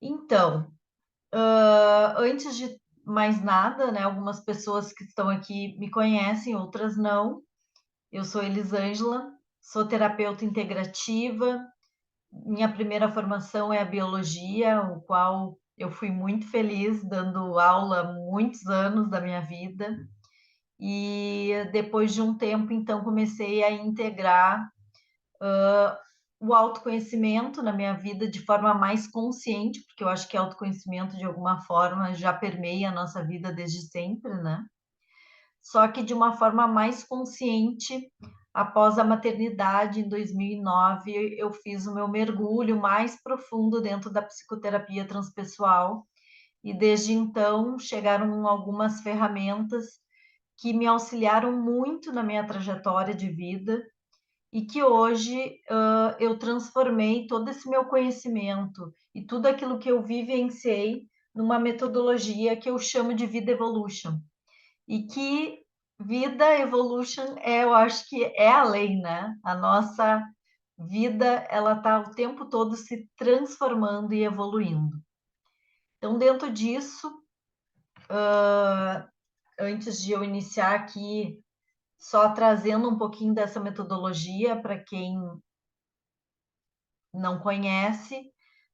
Então, antes de mais nada, né, algumas pessoas que estão aqui me conhecem, outras não. Eu sou Elisângela, sou terapeuta integrativa. Minha primeira formação é a biologia, o qual eu fui muito feliz dando aula há muitos anos da minha vida. E depois de um tempo, então, comecei a integrar o autoconhecimento na minha vida de forma mais consciente, porque eu acho que autoconhecimento, de alguma forma, já permeia a nossa vida desde sempre, né? Só que de uma forma mais consciente, após a maternidade, em 2009, eu fiz o meu mergulho mais profundo dentro da psicoterapia transpessoal, e desde então chegaram algumas ferramentas que me auxiliaram muito na minha trajetória de vida e que hoje eu transformei todo esse meu conhecimento e tudo aquilo que eu vivenciei numa metodologia que eu chamo de Vida Evolution. E que Vida Evolution eu acho que é a lei, né? A nossa vida, ela está o tempo todo se transformando e evoluindo. Então, dentro disso, antes de eu iniciar aqui, só trazendo um pouquinho dessa metodologia para quem não conhece,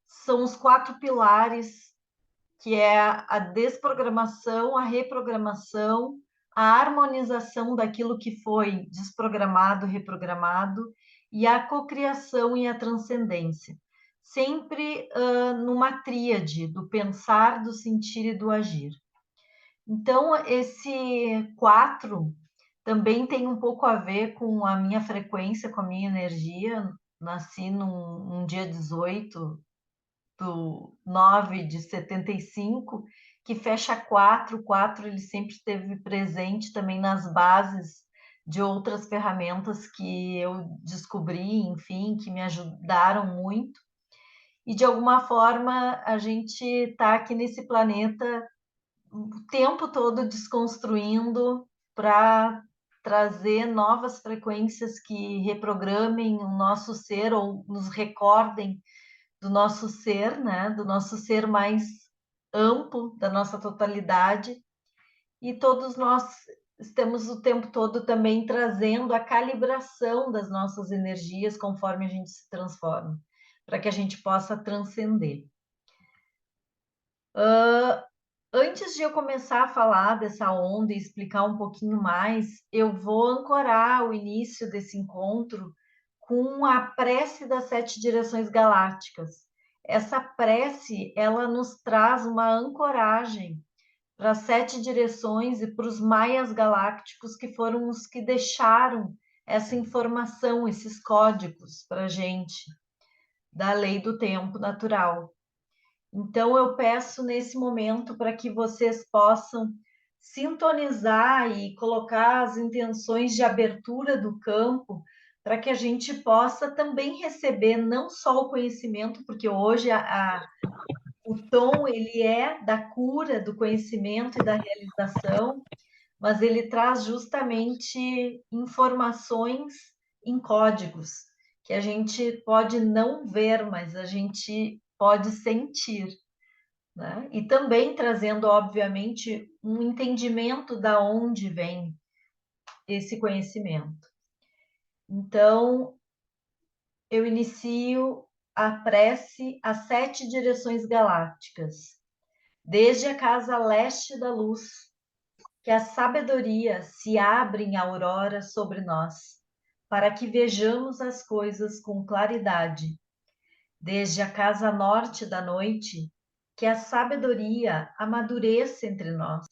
são os 4 pilares, que é a desprogramação, a reprogramação, a harmonização daquilo que foi desprogramado, reprogramado, e a cocriação e a transcendência. Sempre numa tríade do pensar, do sentir e do agir. Então, esse 4 também tem um pouco a ver com a minha frequência, com a minha energia. Nasci num dia 18 do 9 de 75, que fecha 4. O 4 ele sempre esteve presente também nas bases de outras ferramentas que eu descobri, enfim, que me ajudaram muito. E de alguma forma a gente está aqui nesse planeta o tempo todo desconstruindo para trazer novas frequências que reprogramem o nosso ser ou nos recordem do nosso ser, né? Do nosso ser mais amplo, da nossa totalidade. E todos nós estamos o tempo todo também trazendo a calibração das nossas energias conforme a gente se transforma, para que a gente possa transcender. Antes de eu começar a falar dessa onda e explicar um pouquinho mais, eu vou ancorar o início desse encontro com a prece das 7 direções galácticas. Essa prece, ela nos traz uma ancoragem para as 7 direções e para os maias galácticos, que foram os que deixaram essa informação, esses códigos para a gente, da lei do tempo natural. Então, eu peço nesse momento para que vocês possam sintonizar e colocar as intenções de abertura do campo, para que a gente possa também receber não só o conhecimento, porque hoje o tom ele é da cura, do conhecimento e da realização, mas ele traz justamente informações em códigos que a gente pode não ver, mas a gente pode sentir, né? E também trazendo, obviamente, um entendimento da onde vem esse conhecimento. Então, eu inicio a prece às 7 direções galácticas, desde a casa leste da luz, que a sabedoria se abre em aurora sobre nós, para que vejamos as coisas com claridade. Desde a casa norte da noite, que a sabedoria amadureça entre nós,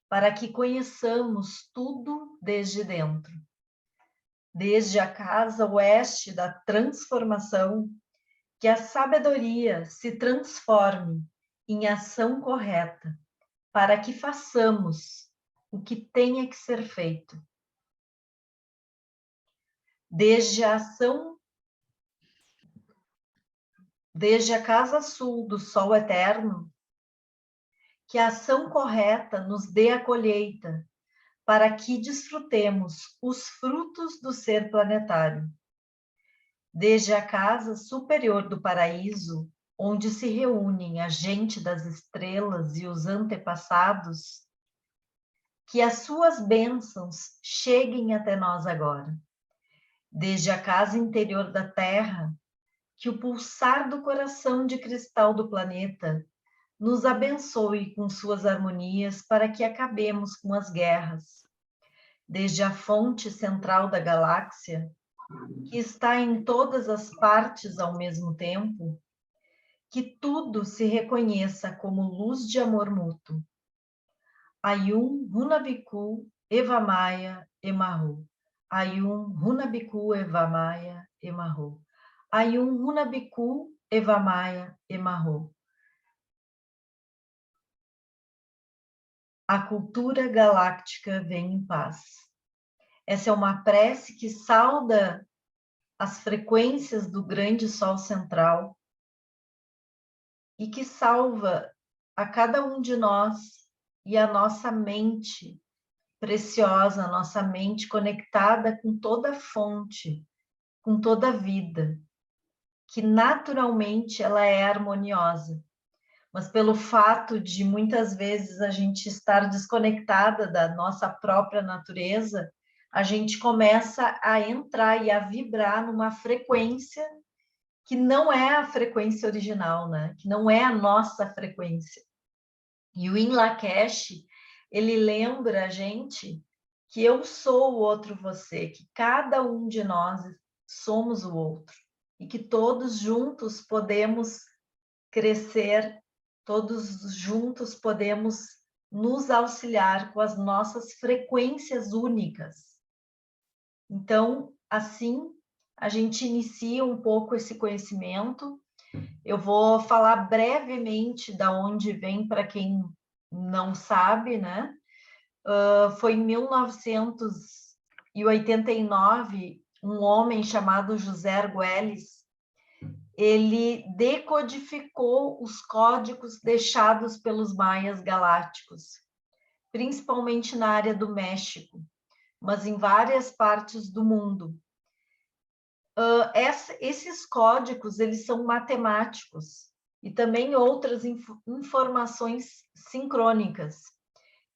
para que conheçamos tudo desde dentro. Desde a casa oeste da transformação, que a sabedoria se transforme em ação correta, para que façamos o que tenha que ser feito. Desde a ação, desde a casa sul do sol eterno, que a ação correta nos dê a colheita, para que desfrutemos os frutos do ser planetário. Desde a casa superior do paraíso, onde se reúnem a gente das estrelas e os antepassados, que as suas bênçãos cheguem até nós agora, desde a casa interior da Terra, que o pulsar do coração de cristal do planeta nos abençoe com suas harmonias para que acabemos com as guerras, desde a fonte central da galáxia, que está em todas as partes ao mesmo tempo, que tudo se reconheça como luz de amor mútuo. Ayum Runabiku Evamaya Emarro. Ayum Runabiku Evamaya Emarro. Ayum Runabiku Evamaya Emarro. A cultura galáctica vem em paz. Essa é uma prece que sauda as frequências do grande Sol central e que salva a cada um de nós e a nossa mente preciosa, a nossa mente conectada com toda a fonte, com toda a vida, que naturalmente ela é harmoniosa. Mas pelo fato de muitas vezes a gente estar desconectada da nossa própria natureza, a gente começa a entrar e a vibrar numa frequência que não é a frequência original, né? Que não é a nossa frequência. E o In Lakesh, ele lembra a gente que eu sou o outro você, que cada um de nós somos o outro e que todos juntos podemos crescer, todos juntos podemos nos auxiliar com as nossas frequências únicas. Então, assim, a gente inicia um pouco esse conhecimento. Eu vou falar brevemente da onde vem para quem não sabe, né? Foi em 1989, um homem chamado José Argüelles, ele decodificou os códigos deixados pelos maias galácticos, principalmente na área do México, mas em várias partes do mundo. Esses códigos, eles são matemáticos e também outras informações sincrônicas.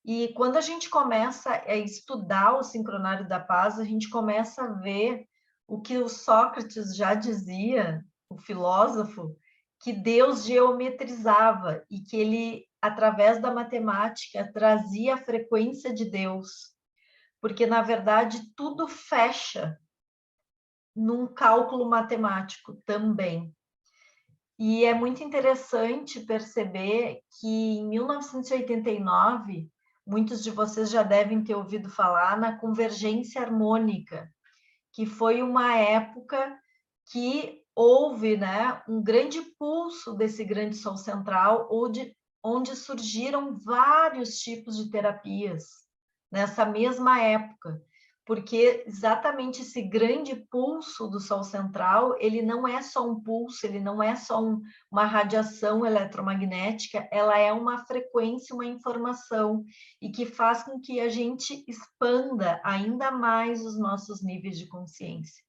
E quando a gente começa a estudar o Sincronário da Paz, a gente começa a ver o que o Sócrates já dizia, o filósofo, que Deus geometrizava e que ele, através da matemática, trazia a frequência de Deus. Porque, na verdade, tudo fecha num cálculo matemático também. E é muito interessante perceber que em 1989, muitos de vocês já devem ter ouvido falar na convergência harmônica, que foi uma época que houve, né, um grande pulso desse grande Sol central, onde surgiram vários tipos de terapias nessa mesma época, porque exatamente esse grande pulso do Sol central, ele não é só um pulso, ele não é só uma radiação eletromagnética, ela é uma frequência, uma informação, e que faz com que a gente expanda ainda mais os nossos níveis de consciência.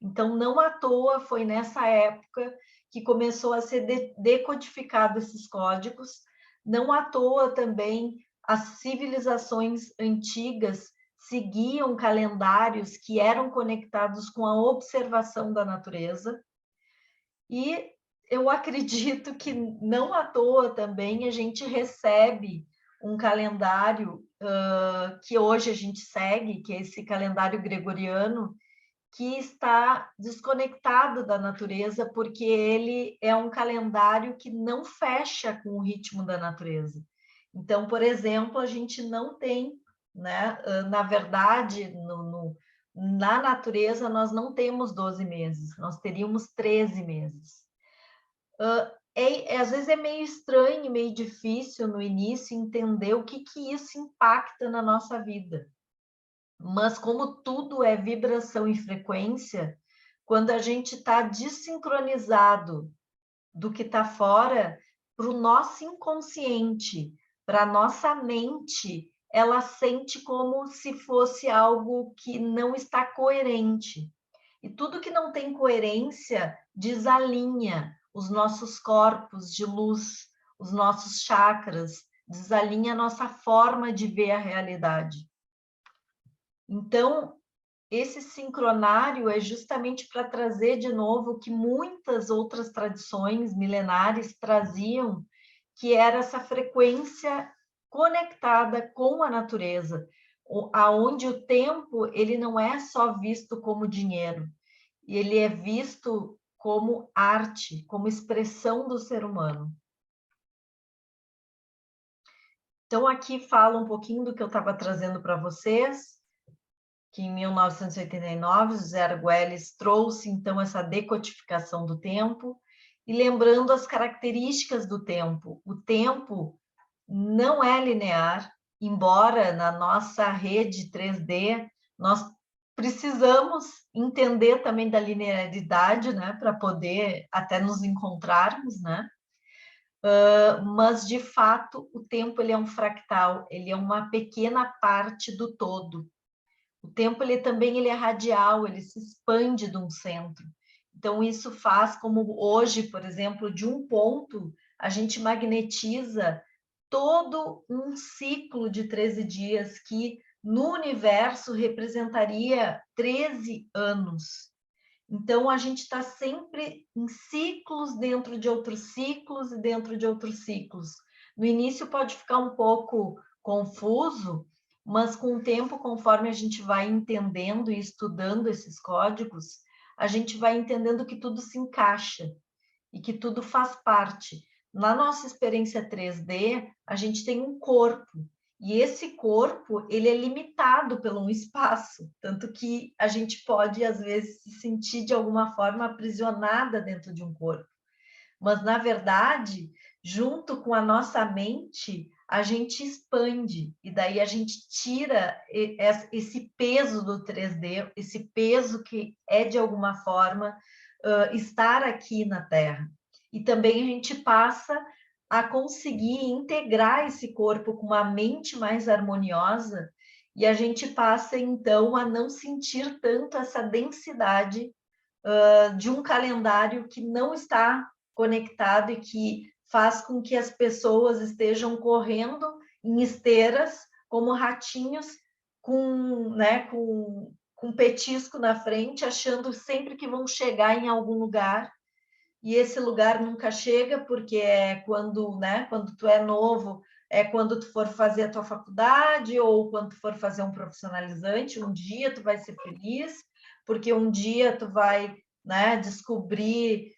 Então, não à toa foi nessa época que começou a ser decodificado esses códigos, não à toa também as civilizações antigas seguiam calendários que eram conectados com a observação da natureza. E eu acredito que não à toa também a gente recebe um calendário que hoje a gente segue, que é esse calendário gregoriano, que está desconectado da natureza, porque ele é um calendário que não fecha com o ritmo da natureza. Então, por exemplo, a gente não tem, né? Na verdade, na natureza, nós não temos 12 meses, nós teríamos 13 meses. Às vezes é meio estranho, meio difícil no início entender o que isso impacta na nossa vida. Mas como tudo é vibração e frequência, quando a gente está desincronizado do que está fora, para o nosso inconsciente, para a nossa mente, ela sente como se fosse algo que não está coerente. E tudo que não tem coerência desalinha. os nossos corpos de luz, os nossos chakras, desalinha a nossa forma de ver a realidade. Então, esse sincronário é justamente para trazer de novo o que muitas outras tradições milenares traziam, que era essa frequência conectada com a natureza, aonde o tempo ele não é só visto como dinheiro, ele é visto como arte, como expressão do ser humano. Então, aqui fala um pouquinho do que eu estava trazendo para vocês, que em 1989, José Argüelles trouxe, então, essa decodificação do tempo, e lembrando as características do tempo. O tempo não é linear, embora na nossa rede 3D, nós precisamos entender também da linearidade, né, para poder até nos encontrarmos, né? Mas, de fato, o tempo ele é um fractal, ele é uma pequena parte do todo. O tempo ele é radial, ele se expande de um centro. Então, isso faz como hoje, por exemplo, de um ponto, a gente magnetiza todo um ciclo de 13 dias que no universo representaria 13 anos. Então, a gente está sempre em ciclos dentro de outros ciclos e dentro de outros ciclos. No início pode ficar um pouco confuso, mas com o tempo, conforme a gente vai entendendo e estudando esses códigos, a gente vai entendendo que tudo se encaixa e que tudo faz parte. Na nossa experiência 3D, a gente tem um corpo, e esse corpo, ele é limitado pelo um espaço, tanto que a gente pode, às vezes, se sentir de alguma forma aprisionada dentro de um corpo. Mas, na verdade, junto com a nossa mente, a gente expande, e daí a gente tira esse peso do 3D, esse peso que é, de alguma forma, estar aqui na Terra. E também a gente passa a conseguir integrar esse corpo com uma mente mais harmoniosa, e a gente passa, então, a não sentir tanto essa densidade de um calendário que não está conectado e que faz com que as pessoas estejam correndo em esteiras como ratinhos com petisco na frente, achando sempre que vão chegar em algum lugar, e esse lugar nunca chega, porque é quando tu é novo, é quando tu for fazer a tua faculdade, ou quando tu for fazer um profissionalizante, um dia tu vai ser feliz, porque um dia tu vai, né, descobrir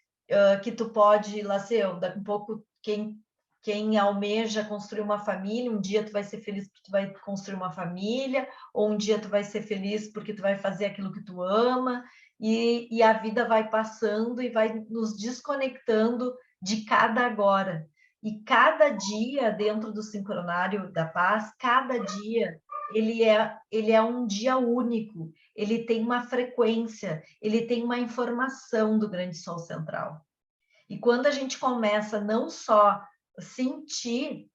que tu pode, lá sei, daqui a um pouco, quem almeja construir uma família, um dia tu vai ser feliz porque tu vai construir uma família, ou um dia tu vai ser feliz porque tu vai fazer aquilo que tu ama, e a vida vai passando e vai nos desconectando de cada agora. E cada dia dentro do sincronário da paz, cada dia ele é um dia único, ele tem uma frequência, ele tem uma informação do grande sol central. E quando a gente começa não só sentir,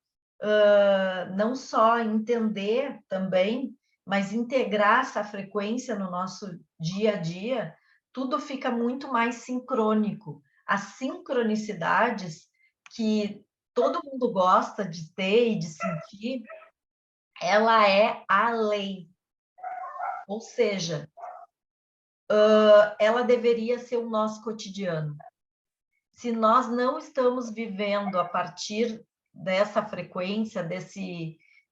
não só entender também, mas integrar essa frequência no nosso dia a dia, tudo fica muito mais sincrônico. As sincronicidades que todo mundo gosta de ter e de sentir, ela é a lei. Ou seja, ela deveria ser o nosso cotidiano. Se nós não estamos vivendo a partir dessa frequência,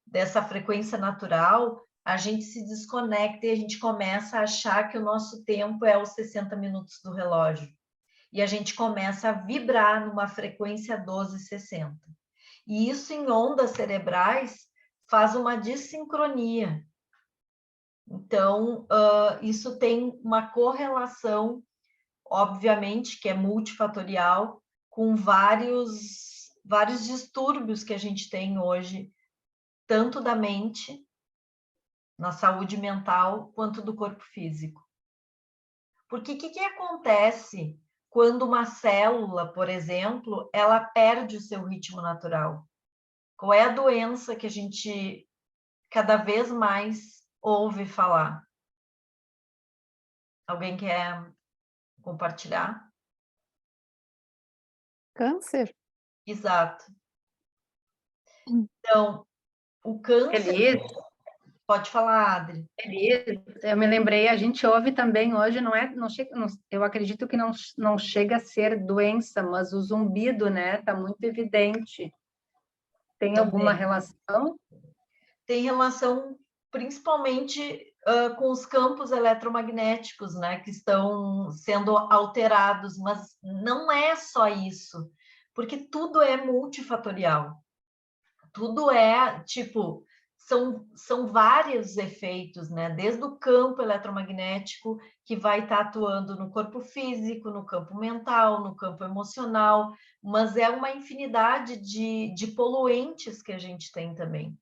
dessa frequência natural, a gente se desconecta e a gente começa a achar que o nosso tempo é os 60 minutos do relógio. E a gente começa a vibrar numa frequência 1260. E isso em ondas cerebrais faz uma desincronia. Então, isso tem uma correlação, obviamente, que é multifatorial, com vários distúrbios que a gente tem hoje, tanto da mente, na saúde mental, quanto do corpo físico. Porque o que acontece quando uma célula, por exemplo, ela perde o seu ritmo natural? Qual é a doença que a gente cada vez mais ouve falar? Alguém quer compartilhar? câncer? Exato. Hum. Então, o câncer... Elis, Pode falar, Adri. Elis, eu me lembrei, a gente ouve também hoje, eu acredito que não chega a ser doença, mas o zumbido, né, está muito evidente. Tem alguma Também. relação? Tem relação principalmente com os campos eletromagnéticos, né, que estão sendo alterados, mas não é só isso, porque tudo é multifatorial. Tudo é, tipo, são vários efeitos, né? Desde o campo eletromagnético, que vai estar atuando no corpo físico, no campo mental, no campo emocional, mas é uma infinidade de poluentes que a gente tem também.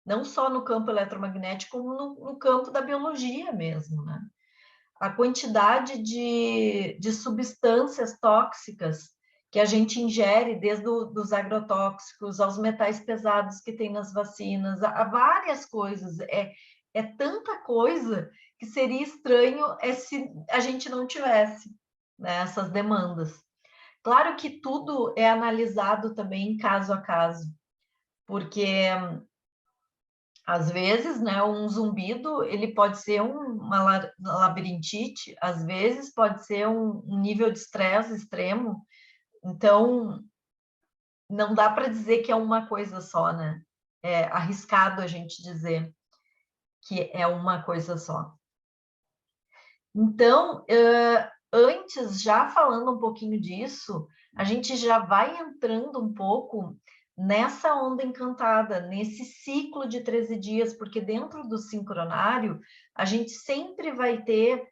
Não só no campo eletromagnético, como no campo da biologia mesmo, né? A quantidade de substâncias tóxicas que a gente ingere, desde dos agrotóxicos aos metais pesados que tem nas vacinas, a várias coisas. É tanta coisa que seria estranho se a gente não tivesse, né, essas demandas. Claro que tudo é analisado também caso a caso, porque às vezes, né, um zumbido, ele pode ser uma labirintite, às vezes pode ser um nível de estresse extremo. Então, não dá para dizer que é uma coisa só, né? É arriscado a gente dizer que é uma coisa só. Então, antes, já falando um pouquinho disso, a gente já vai entrando um pouco nessa onda encantada, nesse ciclo de 13 dias, porque dentro do sincronário, a gente sempre vai ter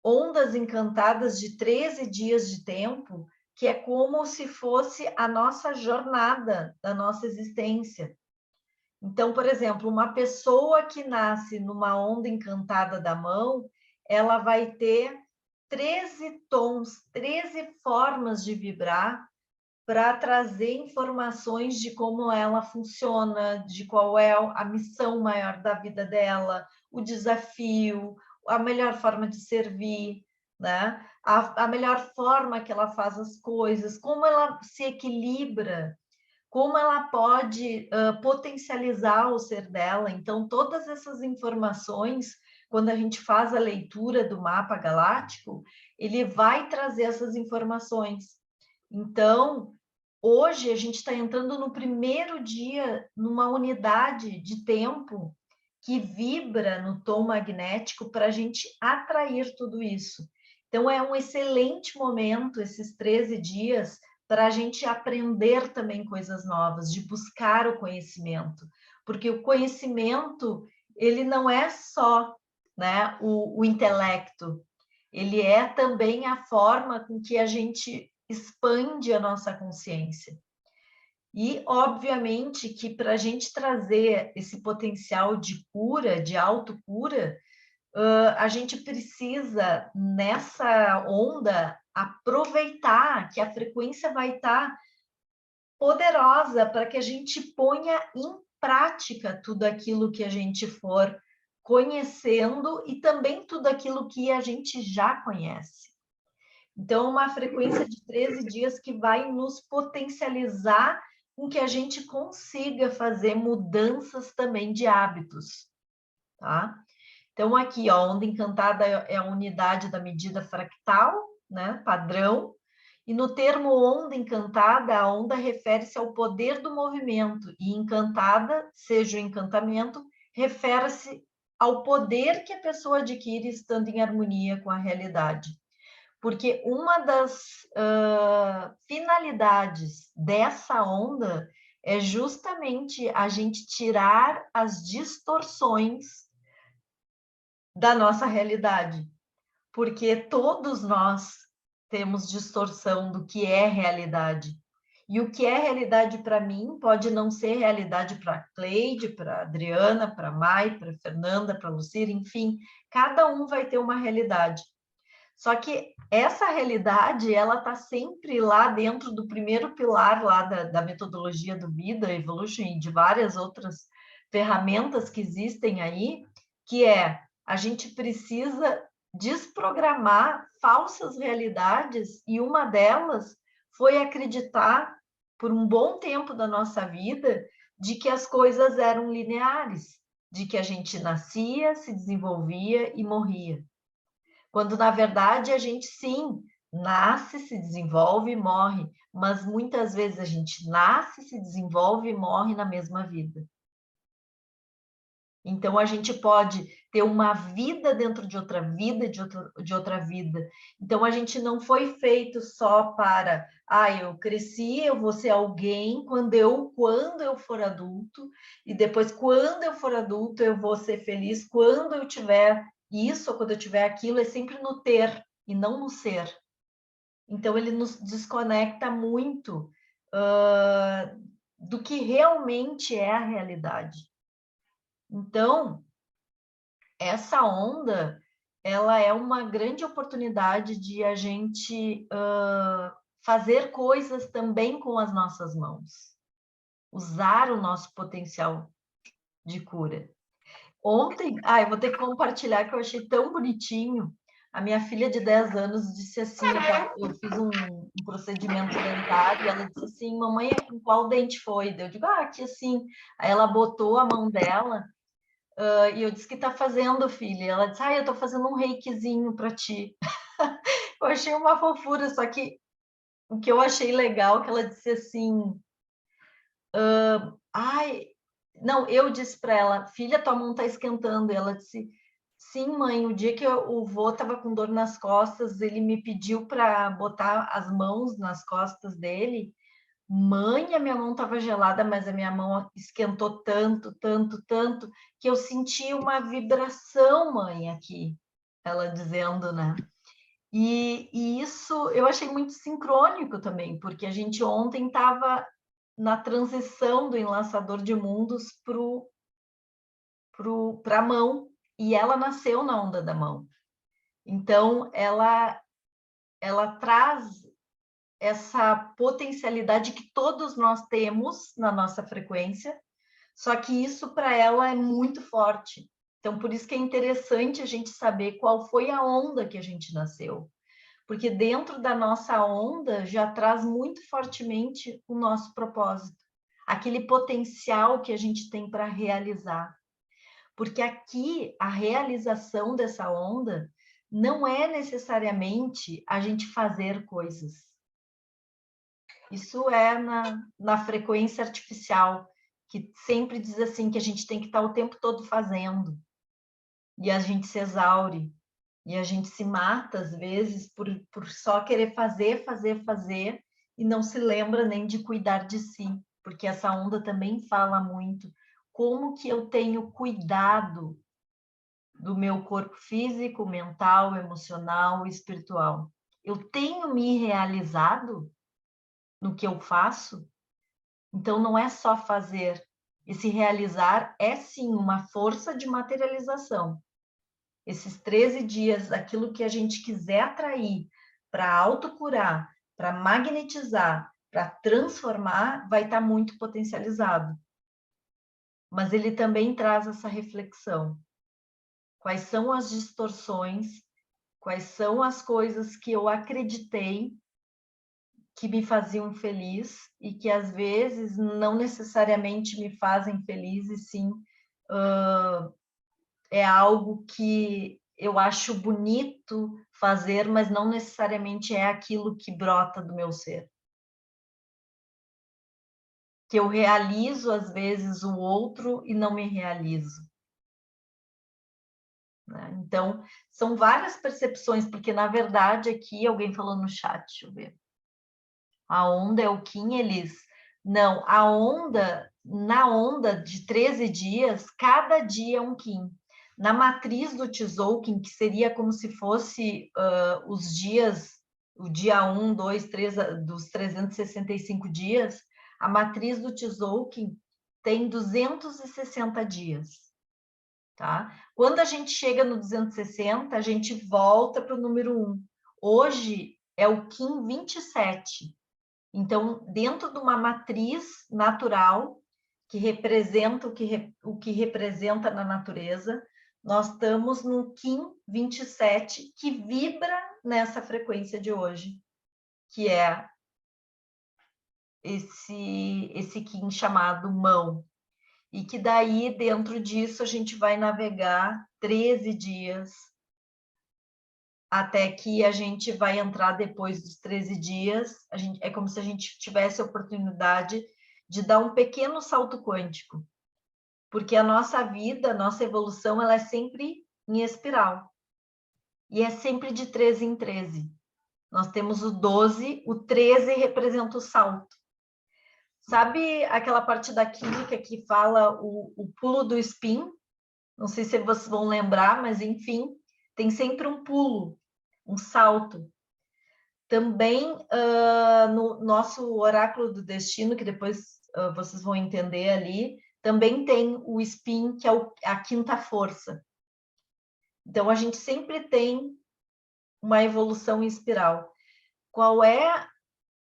ondas encantadas de 13 dias de tempo, que é como se fosse a nossa jornada da nossa existência. Então, por exemplo, uma pessoa que nasce numa onda encantada da mão, ela vai ter 13 tons, 13 formas de vibrar para trazer informações de como ela funciona, de qual é a missão maior da vida dela, o desafio, a melhor forma de servir, né? A melhor forma que ela faz as coisas, como ela se equilibra, como ela pode potencializar o ser dela. Então, todas essas informações, quando a gente faz a leitura do mapa galáctico, ele vai trazer essas informações. Então, hoje a gente está entrando no primeiro dia numa unidade de tempo que vibra no tom magnético para a gente atrair tudo isso. Então, é um excelente momento, esses 13 dias, para a gente aprender também coisas novas, de buscar o conhecimento. Porque o conhecimento, ele não é só, né, o intelecto, ele é também a forma com que a gente expande a nossa consciência. E, obviamente, que para a gente trazer esse potencial de cura, de autocura, a gente precisa, nessa onda, aproveitar que a frequência vai estar poderosa para que a gente ponha em prática tudo aquilo que a gente for conhecendo e também tudo aquilo que a gente já conhece. Então, uma frequência de 13 dias que vai nos potencializar com que a gente consiga fazer mudanças também de hábitos, tá? Então, aqui, ó, onda encantada é a unidade da medida fractal, né, padrão, e no termo onda encantada, a onda refere-se ao poder do movimento, e encantada, seja o encantamento, refere-se ao poder que a pessoa adquire estando em harmonia com a realidade. Porque uma das finalidades dessa onda é justamente a gente tirar as distorções da nossa realidade, porque todos nós temos distorção do que é realidade. E o que é realidade para mim pode não ser realidade para a Cleide, para a Adriana, para a Mai, para a Fernanda, para a Lucira, enfim, cada um vai ter uma realidade. Só que essa realidade, ela está sempre lá dentro do primeiro pilar lá da metodologia do Vida, Evolution e de várias outras ferramentas que existem aí, que é a gente precisa desprogramar falsas realidades e uma delas foi acreditar, por um bom tempo da nossa vida, de que as coisas eram lineares, de que a gente nascia, se desenvolvia e morria. Quando, na verdade, a gente, sim, nasce, se desenvolve e morre, mas muitas vezes a gente nasce, se desenvolve e morre na mesma vida. Então, a gente pode ter uma vida dentro de outra vida, de outra vida. Então, a gente não foi feito só para, eu cresci, eu vou ser alguém quando eu for adulto, e depois, quando eu for adulto, eu vou ser feliz, quando eu tiver isso, ou quando eu tiver aquilo, é sempre no ter, e não no ser. Então, ele nos desconecta muito do que realmente é a realidade. Então, essa onda, ela é uma grande oportunidade de a gente fazer coisas também com as nossas mãos, usar o nosso potencial de cura. Ontem, eu vou ter que compartilhar, que eu achei tão bonitinho. A minha filha de 10 anos disse assim, eu fiz um procedimento dentário, e ela disse assim, mamãe, em qual dente foi? Eu digo, aqui assim. Aí ela botou a mão dela, e eu disse, que tá fazendo, filha? Ela disse, eu tô fazendo um reikizinho para ti. Eu achei uma fofura, só que o que eu achei legal, que ela disse assim, não, eu disse para ela, filha, tua mão tá esquentando. E ela disse, sim, mãe, o dia que o vô tava com dor nas costas, ele me pediu para botar as mãos nas costas dele. Mãe, a minha mão estava gelada, mas a minha mão esquentou tanto, tanto, tanto, que eu senti uma vibração, mãe, aqui. Ela dizendo, né? E isso eu achei muito sincrônico também, porque a gente ontem estava na transição do enlaçador de mundos para a mão, e ela nasceu na onda da mão. Então, ela traz essa potencialidade que todos nós temos na nossa frequência, só que isso para ela é muito forte. Então, por isso que é interessante a gente saber qual foi a onda que a gente nasceu, porque dentro da nossa onda já traz muito fortemente o nosso propósito, aquele potencial que a gente tem para realizar. Porque aqui a realização dessa onda não é necessariamente a gente fazer coisas. Isso é na frequência artificial, que sempre diz assim, que a gente tem que estar o tempo todo fazendo. E a gente se exaure. E a gente se mata, às vezes, por só querer fazer, fazer, fazer, e não se lembra nem de cuidar de si. Porque essa onda também fala muito. Como que eu tenho cuidado do meu corpo físico, mental, emocional e espiritual? Eu tenho me realizado no que eu faço? Então, não é só fazer. Esse realizar é, sim, uma força de materialização. Esses 13 dias, aquilo que a gente quiser atrair para autocurar, para magnetizar, para transformar, vai estar muito potencializado. Mas ele também traz essa reflexão. Quais são as distorções? Quais são as coisas que eu acreditei que me faziam feliz e que às vezes não necessariamente me fazem feliz, e sim é algo que eu acho bonito fazer, mas não necessariamente é aquilo que brota do meu ser. Que eu realizo às vezes o outro e não me realizo. Né? Então, são várias percepções, porque na verdade aqui alguém falou no chat, deixa eu ver. A onda é o Kim, Elis. Não, na onda de 13 dias, cada dia é um Kim. Na matriz do Tzolk'in, que seria como se fosse os dias, o dia 1, 2, 3, dos 365 dias, a matriz do Tzolk'in tem 260 dias. Tá? Quando a gente chega no 260, a gente volta para o número 1. Hoje é o Kim 27. Então, dentro de uma matriz natural, que representa o que representa na natureza, nós estamos no Kim 27, que vibra nessa frequência de hoje, que é esse Kim chamado mão. E que daí, dentro disso, a gente vai navegar 13 dias, até que a gente vai entrar depois dos 13 dias, é como se a gente tivesse a oportunidade de dar um pequeno salto quântico, porque a nossa vida, a nossa evolução, ela é sempre em espiral, e é sempre de 13 em 13. Nós temos o 12, o 13 representa o salto. Sabe aquela parte da química que fala o pulo do spin? Não sei se vocês vão lembrar, mas enfim, tem sempre um pulo, um salto. Também no nosso oráculo do destino, que depois vocês vão entender ali, também tem o spin, que é a quinta força. Então, a gente sempre tem uma evolução em espiral. Qual é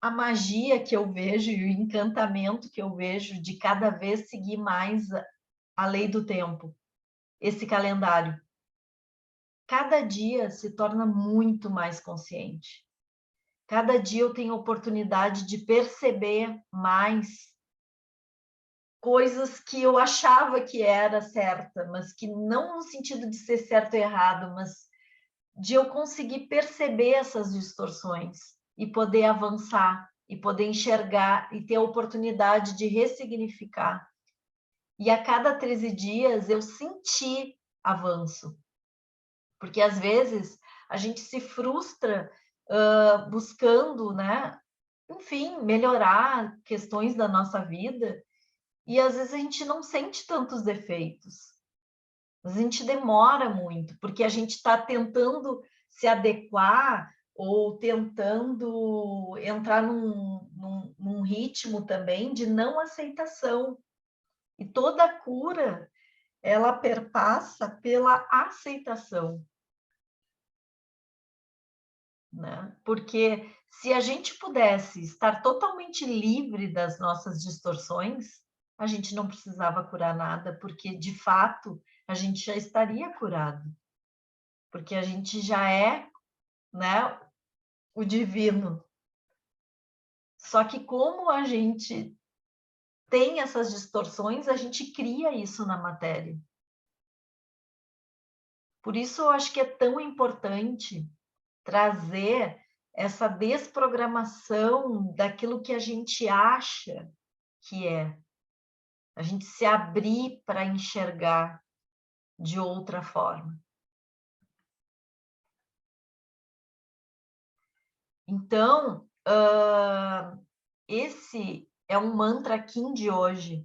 a magia que eu vejo e o encantamento que eu vejo de cada vez seguir mais a lei do tempo, esse calendário? Cada dia se torna muito mais consciente. Cada dia eu tenho oportunidade de perceber mais coisas que eu achava que era certa, mas que não no sentido de ser certo ou errado, mas de eu conseguir perceber essas distorções e poder avançar, e poder enxergar e ter a oportunidade de ressignificar. E a cada 13 dias eu senti avanço. Porque às vezes a gente se frustra buscando, né? Enfim, melhorar questões da nossa vida, e às vezes a gente não sente tantos defeitos. A gente demora muito, porque a gente está tentando se adequar ou tentando entrar num ritmo também de não aceitação. E toda cura, ela perpassa pela aceitação, né? Porque se a gente pudesse estar totalmente livre das nossas distorções, a gente não precisava curar nada, porque de fato a gente já estaria curado, porque a gente já é, né, o divino. Só que como a gente tem essas distorções, a gente cria isso na matéria. Por isso eu acho que é tão importante trazer essa desprogramação daquilo que a gente acha que é. A gente se abrir para enxergar de outra forma. Então, esse é um mantra Kim de hoje.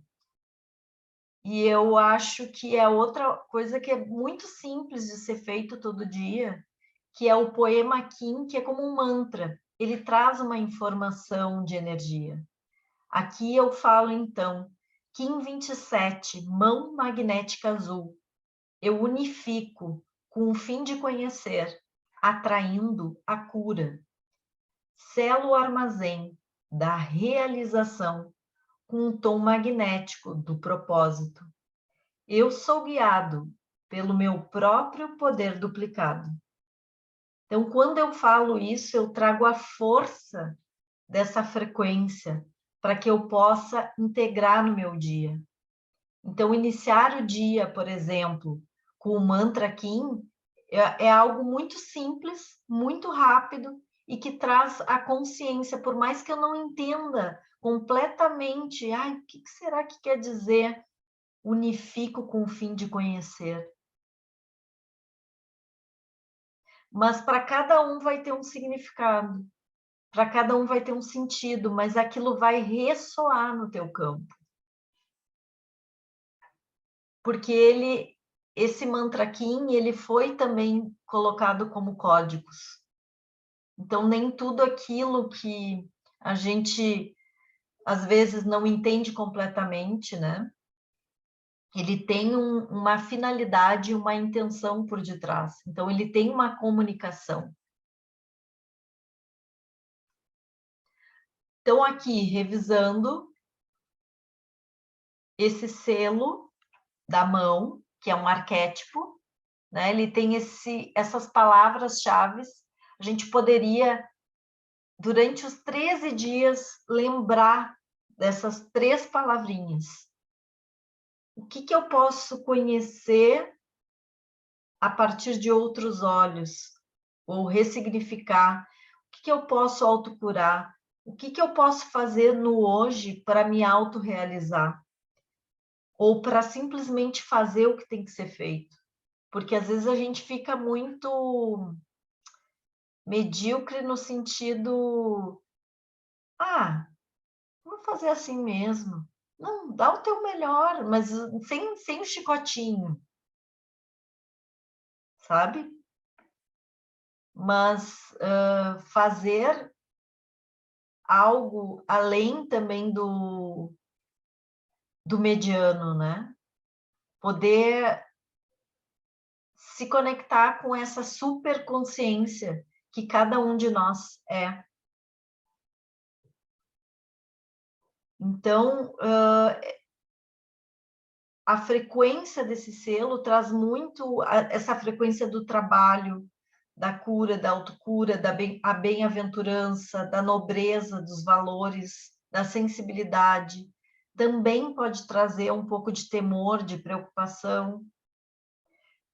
E eu acho que é outra coisa que é muito simples de ser feito todo dia, que é o poema Kim, que é como um mantra. Ele traz uma informação de energia. Aqui eu falo, então, Kim 27, mão magnética azul. Eu unifico com o fim de conhecer, atraindo a cura. Selo o armazém da realização com um tom magnético do propósito. Eu sou guiado pelo meu próprio poder duplicado. Então, quando eu falo isso, eu trago a força dessa frequência para que eu possa integrar no meu dia. Então, iniciar o dia, por exemplo, com o mantra Kim, é algo muito simples, muito rápido e que traz a consciência, por mais que eu não entenda completamente, o que será que quer dizer unifico com o fim de conhecer? Mas para cada um vai ter um significado, para cada um vai ter um sentido, mas aquilo vai ressoar no teu campo. Porque esse mantra Kim, ele foi também colocado como códigos. Então, nem tudo aquilo que a gente, às vezes, não entende completamente, né? Ele tem uma finalidade, uma intenção por detrás. Então, ele tem uma comunicação. Então, aqui, revisando esse selo da mão, que é um arquétipo, né? Ele tem essas palavras-chave. A gente poderia, durante os 13 dias, lembrar dessas 3 palavrinhas. O que eu posso conhecer a partir de outros olhos? Ou ressignificar? O que eu posso autocurar? O que eu posso fazer no hoje para me autorrealizar? Ou para simplesmente fazer o que tem que ser feito? Porque às vezes a gente fica muito medíocre no sentido, vou fazer assim mesmo. Não, dá o teu melhor, mas sem o chicotinho, sabe? Mas fazer algo além também do mediano, né? Poder se conectar com essa super consciência que cada um de nós é. Então, a frequência desse selo traz muito essa frequência do trabalho, da cura, da autocura, a bem-aventurança, da nobreza dos valores, da sensibilidade. Também pode trazer um pouco de temor, de preocupação,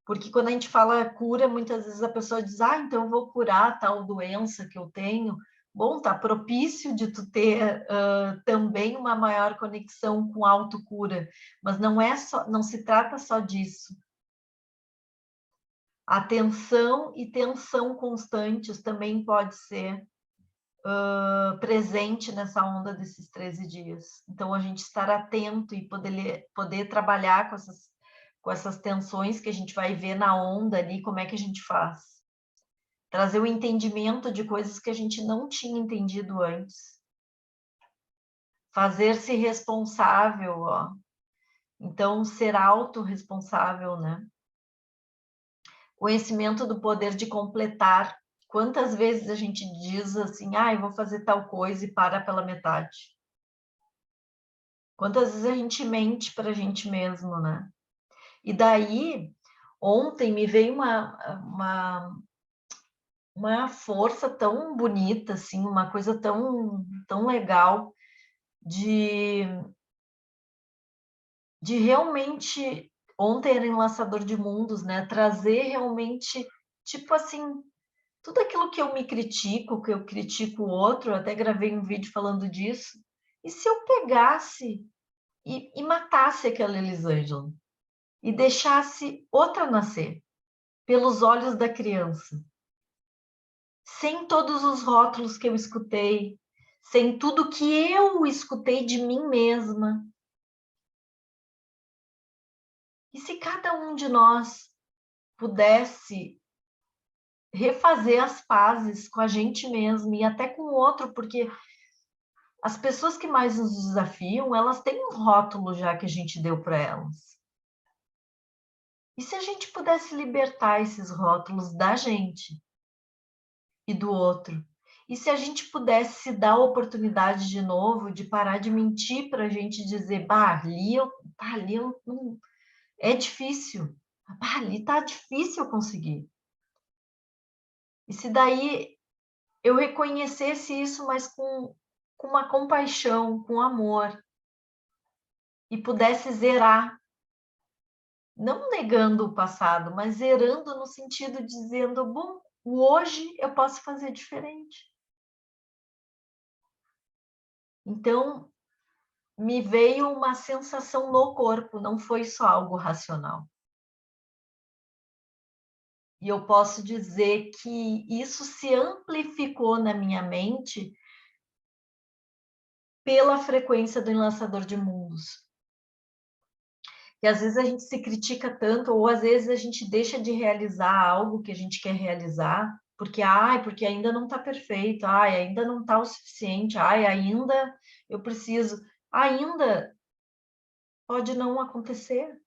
porque quando a gente fala cura, muitas vezes a pessoa diz, então eu vou curar tal doença que eu tenho. Bom, tá propício de tu ter também uma maior conexão com a autocura, mas não se trata só disso. Atenção e tensão constantes também pode ser presente nessa onda desses 13 dias. Então, a gente estar atento e poder trabalhar com essas tensões que a gente vai ver na onda ali, como é que a gente faz. Trazer o entendimento de coisas que a gente não tinha entendido antes. Fazer-se responsável, ó. Então, ser autorresponsável, né? Conhecimento do poder de completar. Quantas vezes a gente diz assim, eu vou fazer tal coisa e para pela metade? Quantas vezes a gente mente para a gente mesmo, né? E daí, ontem me veio uma força tão bonita, assim, uma coisa tão legal de realmente, ontem era em Lançador de Mundos, né? Trazer realmente, tipo assim, tudo aquilo que eu me critico, que eu critico o outro, eu até gravei um vídeo falando disso, e se eu pegasse e matasse aquela Elisângela e deixasse outra nascer pelos olhos da criança, sem todos os rótulos que eu escutei, sem tudo que eu escutei de mim mesma. E se cada um de nós pudesse refazer as pazes com a gente mesmo e até com o outro, porque as pessoas que mais nos desafiam, elas têm um rótulo já que a gente deu para elas. E se a gente pudesse libertar esses rótulos da gente e do outro? E se a gente pudesse se dar a oportunidade de novo de parar de mentir para a gente dizer, ali não, é difícil, ali tá difícil eu conseguir. E se daí eu reconhecesse isso, mas com uma compaixão, com amor, e pudesse zerar, não negando o passado, mas zerando no sentido de dizendo, bom, hoje eu posso fazer diferente. Então, me veio uma sensação no corpo, não foi só algo racional. E eu posso dizer que isso se amplificou na minha mente pela frequência do Enlaçador de Mundos. E às vezes a gente se critica tanto, ou às vezes a gente deixa de realizar algo que a gente quer realizar, porque ainda não está perfeito, ainda não está o suficiente, ainda eu preciso, ainda pode não acontecer.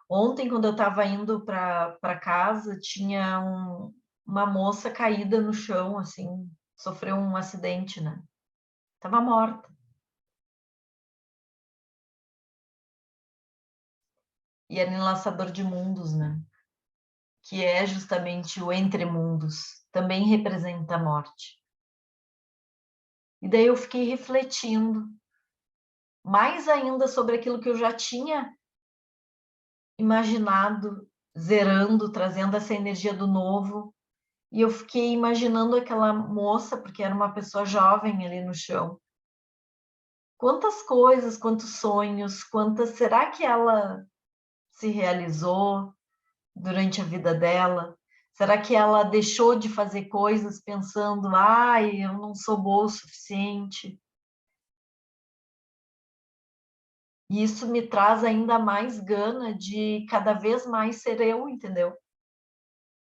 Ontem, quando eu estava indo para casa, tinha uma moça caída no chão, assim, sofreu um acidente, né? Estava morta. E era Enlaçador de Mundos, né? Que é justamente o entre mundos, também representa a morte. E daí eu fiquei refletindo mais ainda sobre aquilo que eu já tinha imaginado, zerando, trazendo essa energia do novo. E eu fiquei imaginando aquela moça, porque era uma pessoa jovem ali no chão. Quantas coisas, quantos sonhos, quantas... Será que ela se realizou durante a vida dela? Será que ela deixou de fazer coisas pensando, ai, eu não sou boa o suficiente? E isso me traz ainda mais gana de cada vez mais ser eu, entendeu?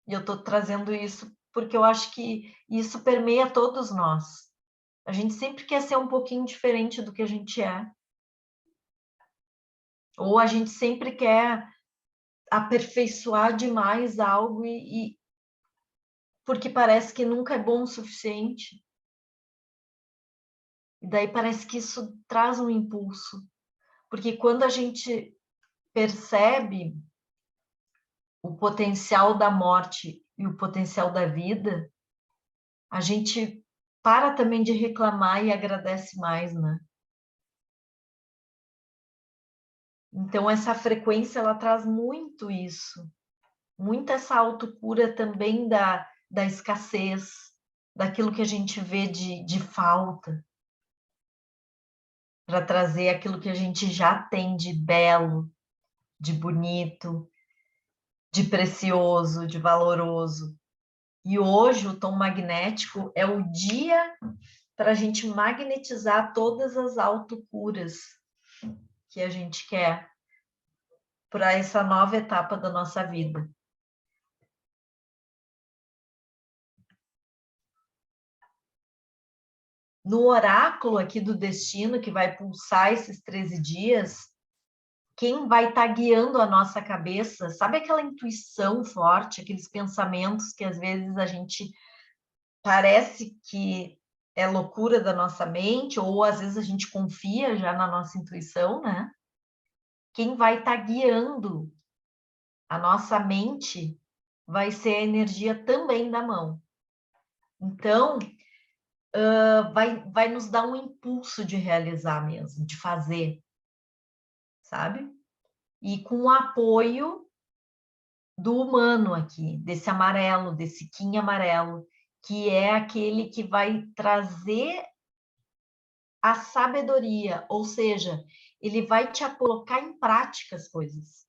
E eu tô trazendo isso porque eu acho que isso permeia todos nós. A gente sempre quer ser um pouquinho diferente do que a gente é. Ou a gente sempre quer aperfeiçoar demais algo porque parece que nunca é bom o suficiente. E daí parece que isso traz um impulso. Porque quando a gente percebe o potencial da morte e o potencial da vida, a gente para também de reclamar e agradece mais, né? Então, essa frequência, ela traz muito isso. Muito essa autocura também da escassez, daquilo que a gente vê de falta, para trazer aquilo que a gente já tem de belo, de bonito, de precioso, de valoroso. E hoje o tom magnético é o dia para a gente magnetizar todas as autocuras que a gente quer para essa nova etapa da nossa vida. No oráculo aqui do destino, que vai pulsar esses 13 dias, quem vai estar guiando a nossa cabeça, sabe aquela intuição forte, aqueles pensamentos que às vezes a gente parece que é loucura da nossa mente, ou às vezes a gente confia já na nossa intuição, né? Quem vai estar guiando a nossa mente vai ser a energia também da mão. Então, vai nos dar um impulso de realizar mesmo, de fazer, sabe? E com o apoio do humano aqui, desse amarelo, desse Kim amarelo, que é aquele que vai trazer a sabedoria, ou seja, ele vai te colocar em prática as coisas.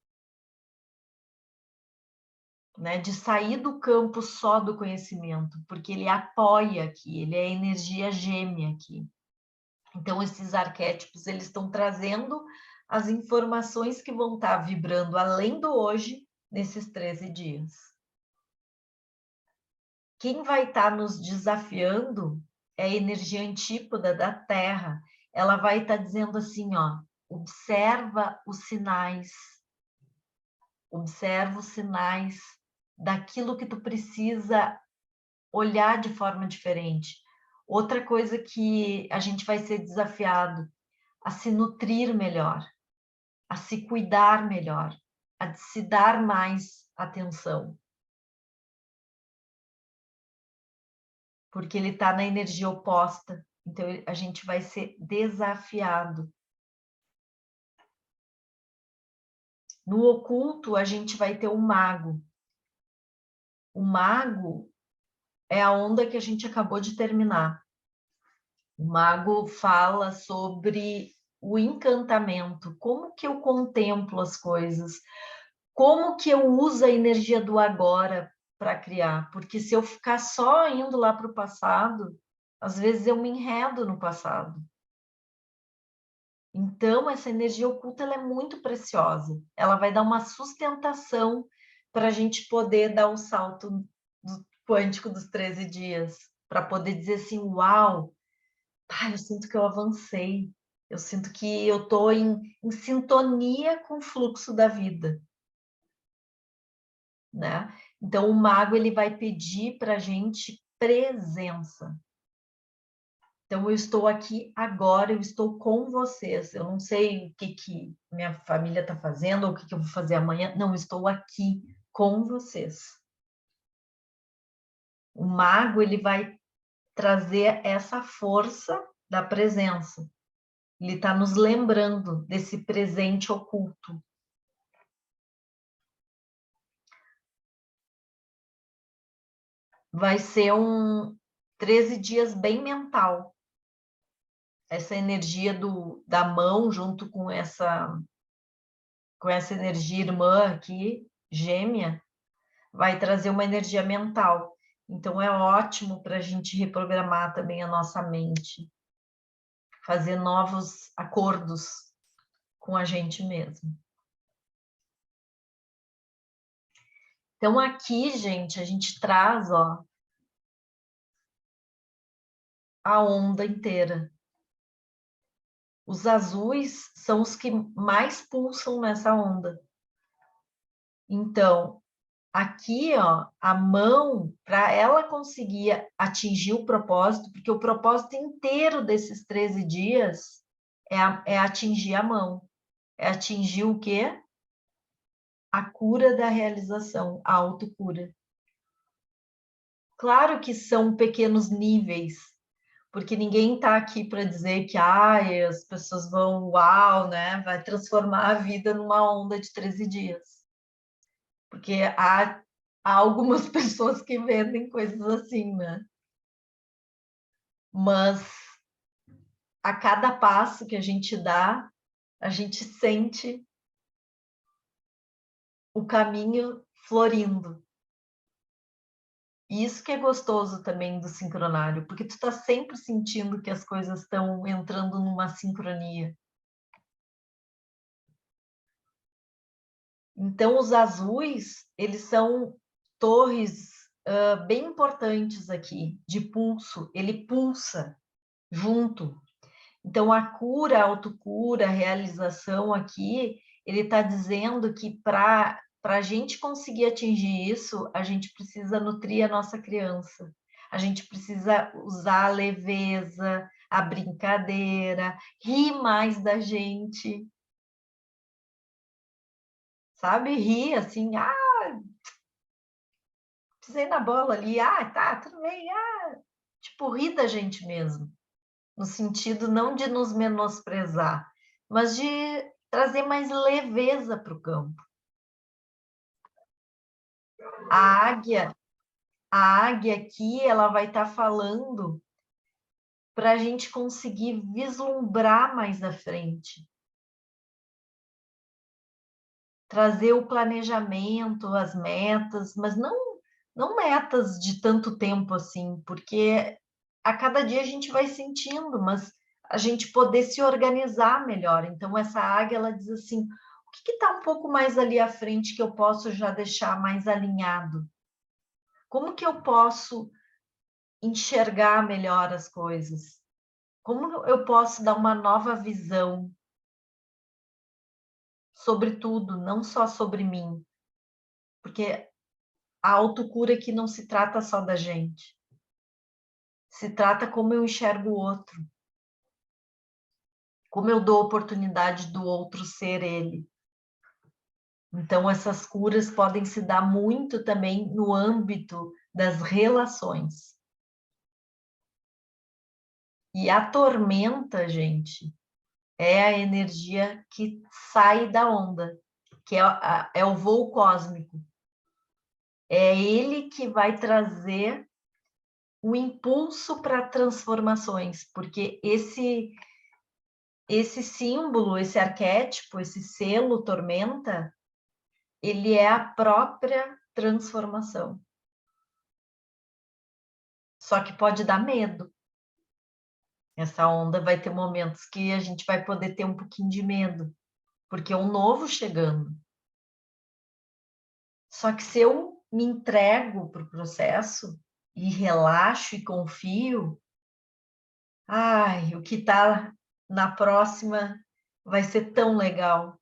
Né, de sair do campo só do conhecimento, porque ele apoia aqui, ele é energia gêmea aqui. Então, esses arquétipos, eles estão trazendo as informações que vão estar vibrando além do hoje, nesses 13 dias. Quem vai estar nos desafiando é a energia antípoda da Terra. Ela vai estar dizendo assim, ó, observa os sinais daquilo que tu precisa olhar de forma diferente. Outra coisa que a gente vai ser desafiado a se nutrir melhor, a se cuidar melhor, a se dar mais atenção. Porque ele está na energia oposta. Então, a gente vai ser desafiado. No oculto, a gente vai ter o mago. O mago é a onda que a gente acabou de terminar. O mago fala sobre o encantamento, como que eu contemplo as coisas, como que eu uso a energia do agora para criar, porque se eu ficar só indo lá para o passado, às vezes eu me enredo no passado. Então, essa energia oculta ela é muito preciosa, ela vai dar uma sustentação para a gente poder dar o salto quântico dos 13 dias, para poder dizer assim, uau, eu sinto que eu avancei, eu sinto que eu estou em sintonia com o fluxo da vida. Né? Então, o mago ele vai pedir para a gente presença. Então, eu estou aqui agora, eu estou com vocês. Eu não sei o que minha família está fazendo, ou o que eu vou fazer amanhã. Não, eu estou aqui com vocês. O mago ele vai trazer essa força da presença. Ele está nos lembrando desse presente oculto. Vai ser 13 dias bem mental. Essa energia da mão junto com essa energia irmã aqui, gêmea, vai trazer uma energia mental. Então, é ótimo para a gente reprogramar também a nossa mente. Fazer novos acordos com a gente mesmo. Então, aqui, gente, a gente traz, ó, a onda inteira. Os azuis são os que mais pulsam nessa onda. Então, aqui, ó, a mão, para ela conseguir atingir o propósito, porque o propósito inteiro desses 13 dias é atingir a mão. É atingir o quê? A cura da realização, a autocura. Claro que são pequenos níveis, porque ninguém está aqui para dizer que as pessoas vão, uau, né? Vai transformar a vida numa onda de 13 dias. Porque há algumas pessoas que vendem coisas assim, né? Mas a cada passo que a gente dá, a gente sente o caminho florindo. E isso que é gostoso também do sincronário, porque tu está sempre sentindo que as coisas estão entrando numa sincronia. Então, os azuis, eles são torres bem importantes aqui, de pulso. Ele pulsa junto. Então, a cura, a autocura, a realização aqui, ele está dizendo que para a gente conseguir atingir isso, a gente precisa nutrir a nossa criança. A gente precisa usar a leveza, a brincadeira, rir mais da gente. Sabe? Rir assim, pisei na bola ali, tá, tudo bem, tipo, rir da gente mesmo. No sentido não de nos menosprezar, mas de trazer mais leveza para o campo. A águia aqui, ela vai estar falando para a gente conseguir vislumbrar mais à frente. Trazer o planejamento, as metas, mas não metas de tanto tempo assim, porque a cada dia a gente vai sentindo, mas a gente poder se organizar melhor. Então, essa águia, ela diz assim, o que está um pouco mais ali à frente que eu posso já deixar mais alinhado? Como que eu posso enxergar melhor as coisas? Como eu posso dar uma nova visão sobre tudo, não só sobre mim? Porque a autocura aqui não se trata só da gente. Se trata como eu enxergo o outro. Como eu dou oportunidade do outro ser ele. Então, essas curas podem se dar muito também no âmbito das relações. E a tormenta, gente, é a energia que sai da onda, que é o voo cósmico. É ele que vai trazer o impulso para transformações, porque esse símbolo, esse arquétipo, esse selo tormenta, ele é a própria transformação. Só que pode dar medo. Essa onda vai ter momentos que a gente vai poder ter um pouquinho de medo, porque é um novo chegando. Só que se eu me entrego para o processo e relaxo e confio, o que está na próxima vai ser tão legal.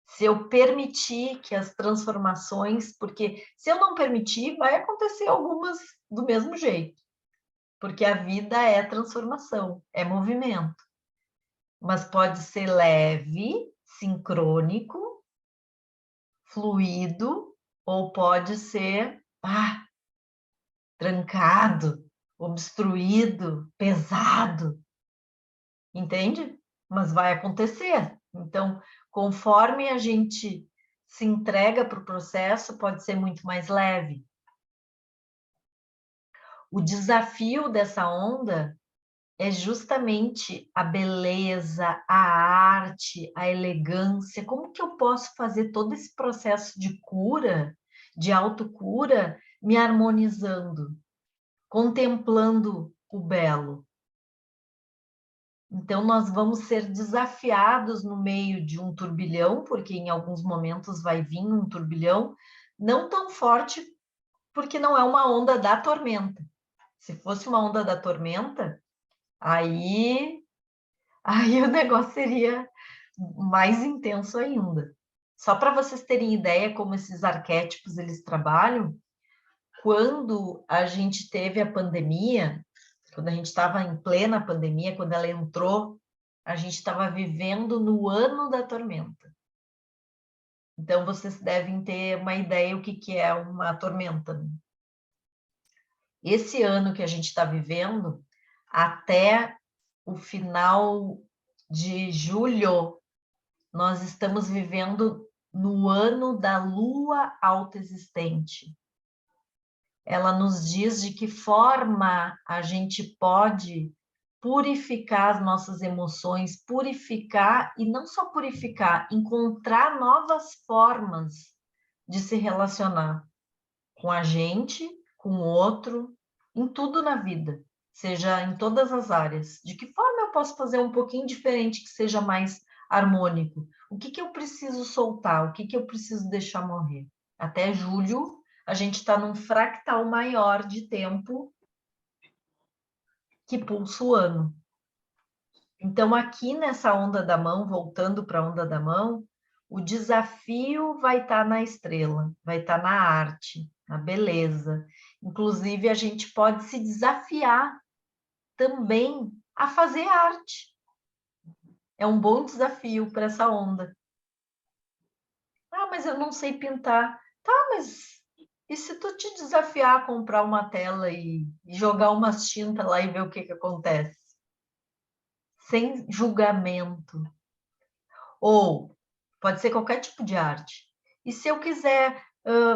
Se eu permitir que as transformações, porque se eu não permitir, vai acontecer algumas do mesmo jeito, porque a vida é transformação, é movimento, mas pode ser leve, sincrônico, fluido, ou pode ser trancado, obstruído, pesado. Entende? Mas vai acontecer. Então, conforme a gente se entrega para o processo, pode ser muito mais leve. O desafio dessa onda é justamente a beleza, a arte, a elegância. Como que eu posso fazer todo esse processo de cura, de autocura, me harmonizando, contemplando o belo? Então, nós vamos ser desafiados no meio de um turbilhão, porque em alguns momentos vai vir um turbilhão, não tão forte, porque não é uma onda da tormenta. Se fosse uma onda da tormenta, aí o negócio seria mais intenso ainda. Só para vocês terem ideia como esses arquétipos eles trabalham, quando a gente teve a pandemia, quando a gente estava em plena pandemia, quando ela entrou, a gente estava vivendo no ano da tormenta. Então, vocês devem ter uma ideia o que é uma tormenta. Esse ano que a gente está vivendo, até o final de julho, nós estamos vivendo no ano da lua autoexistente. Ela nos diz de que forma a gente pode purificar as nossas emoções, purificar, e não só purificar, encontrar novas formas de se relacionar com a gente, com o outro, em tudo na vida, seja em todas as áreas. De que forma eu posso fazer um pouquinho diferente que seja mais harmônico? O que eu preciso soltar? O que eu preciso deixar morrer? Até julho, a gente está num fractal maior de tempo que pulsa o ano. Então, aqui nessa onda da mão, voltando para a onda da mão, o desafio vai estar na estrela, vai estar na arte, na beleza. Inclusive, a gente pode se desafiar também a fazer arte. É um bom desafio para essa onda. Ah, mas eu não sei pintar. Tá, mas e se tu te desafiar a comprar uma tela e jogar umas tintas lá e ver o que acontece? Sem julgamento. Ou pode ser qualquer tipo de arte. E se eu quiser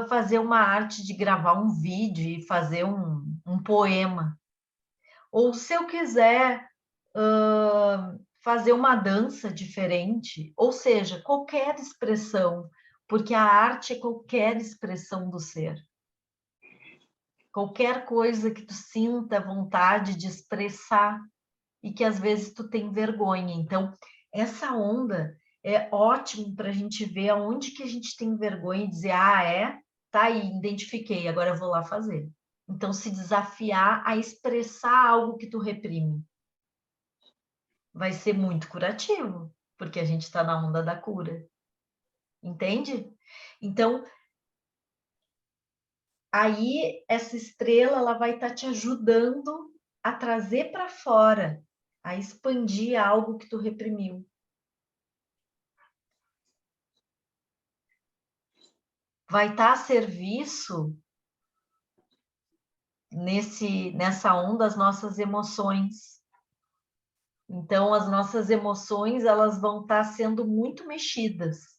fazer uma arte de gravar um vídeo e fazer um poema? Ou se eu quiser fazer uma dança diferente? Ou seja, qualquer expressão, porque a arte é qualquer expressão do ser. Qualquer coisa que tu sinta vontade de expressar e que às vezes tu tem vergonha. Então, essa onda é ótimo para a gente ver aonde que a gente tem vergonha e dizer, tá aí, identifiquei, agora eu vou lá fazer. Então, se desafiar a expressar algo que tu reprime. Vai ser muito curativo, porque a gente está na onda da cura. Entende? Então, aí essa estrela ela vai estar te ajudando a trazer para fora, a expandir algo que tu reprimiu. Vai estar a serviço nessa onda as nossas emoções. Então, as nossas emoções elas vão estar sendo muito mexidas,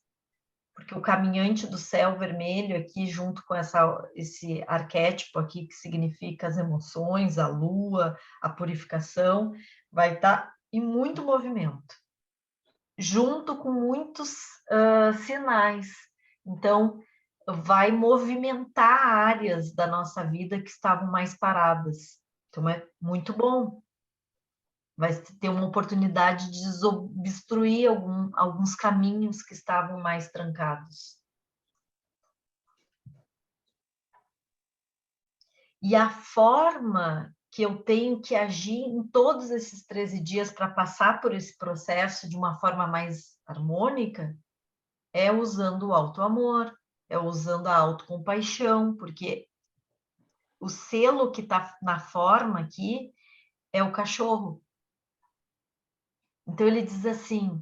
porque o caminhante do céu vermelho aqui, junto com esse arquétipo aqui, que significa as emoções, a lua, a purificação, vai estar em muito movimento, junto com muitos sinais. Então, vai movimentar áreas da nossa vida que estavam mais paradas. Então, é muito bom. Vai ter uma oportunidade de desobstruir alguns caminhos que estavam mais trancados. E a forma que eu tenho que agir em todos esses 13 dias para passar por esse processo de uma forma mais harmônica é usando o auto-amor, é usando a autocompaixão, porque o selo que está na forma aqui é o cachorro. Então ele diz assim,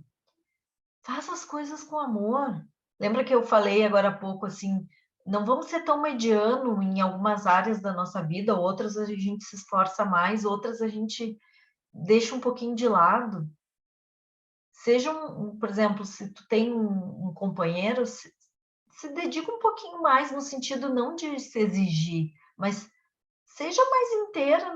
faça as coisas com amor. Lembra que eu falei agora há pouco assim, não vamos ser tão mediano em algumas áreas da nossa vida, outras a gente se esforça mais, outras a gente deixa um pouquinho de lado. Seja, por exemplo, se tu tem um companheiro, se dedica um pouquinho mais, no sentido não de se exigir, mas seja mais inteira,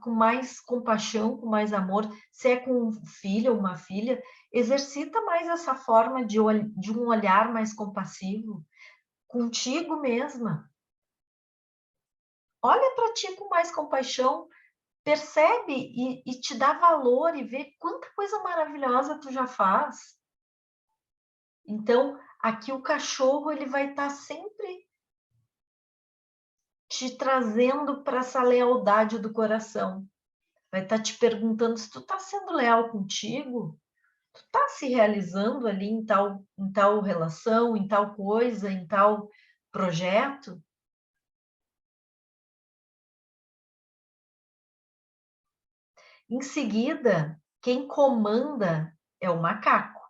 com mais compaixão, com mais amor. Se é com um filho ou uma filha, exercita mais essa forma de um olhar mais compassivo, contigo mesma. Olha para ti com mais compaixão, percebe e te dá valor e vê quanta coisa maravilhosa tu já faz. Então, aqui o cachorro ele vai estar sempre te trazendo para essa lealdade do coração. Vai estar te perguntando se tu está sendo leal contigo, tu está se realizando ali em tal relação, em tal coisa, em tal projeto. Em seguida, quem comanda é o macaco.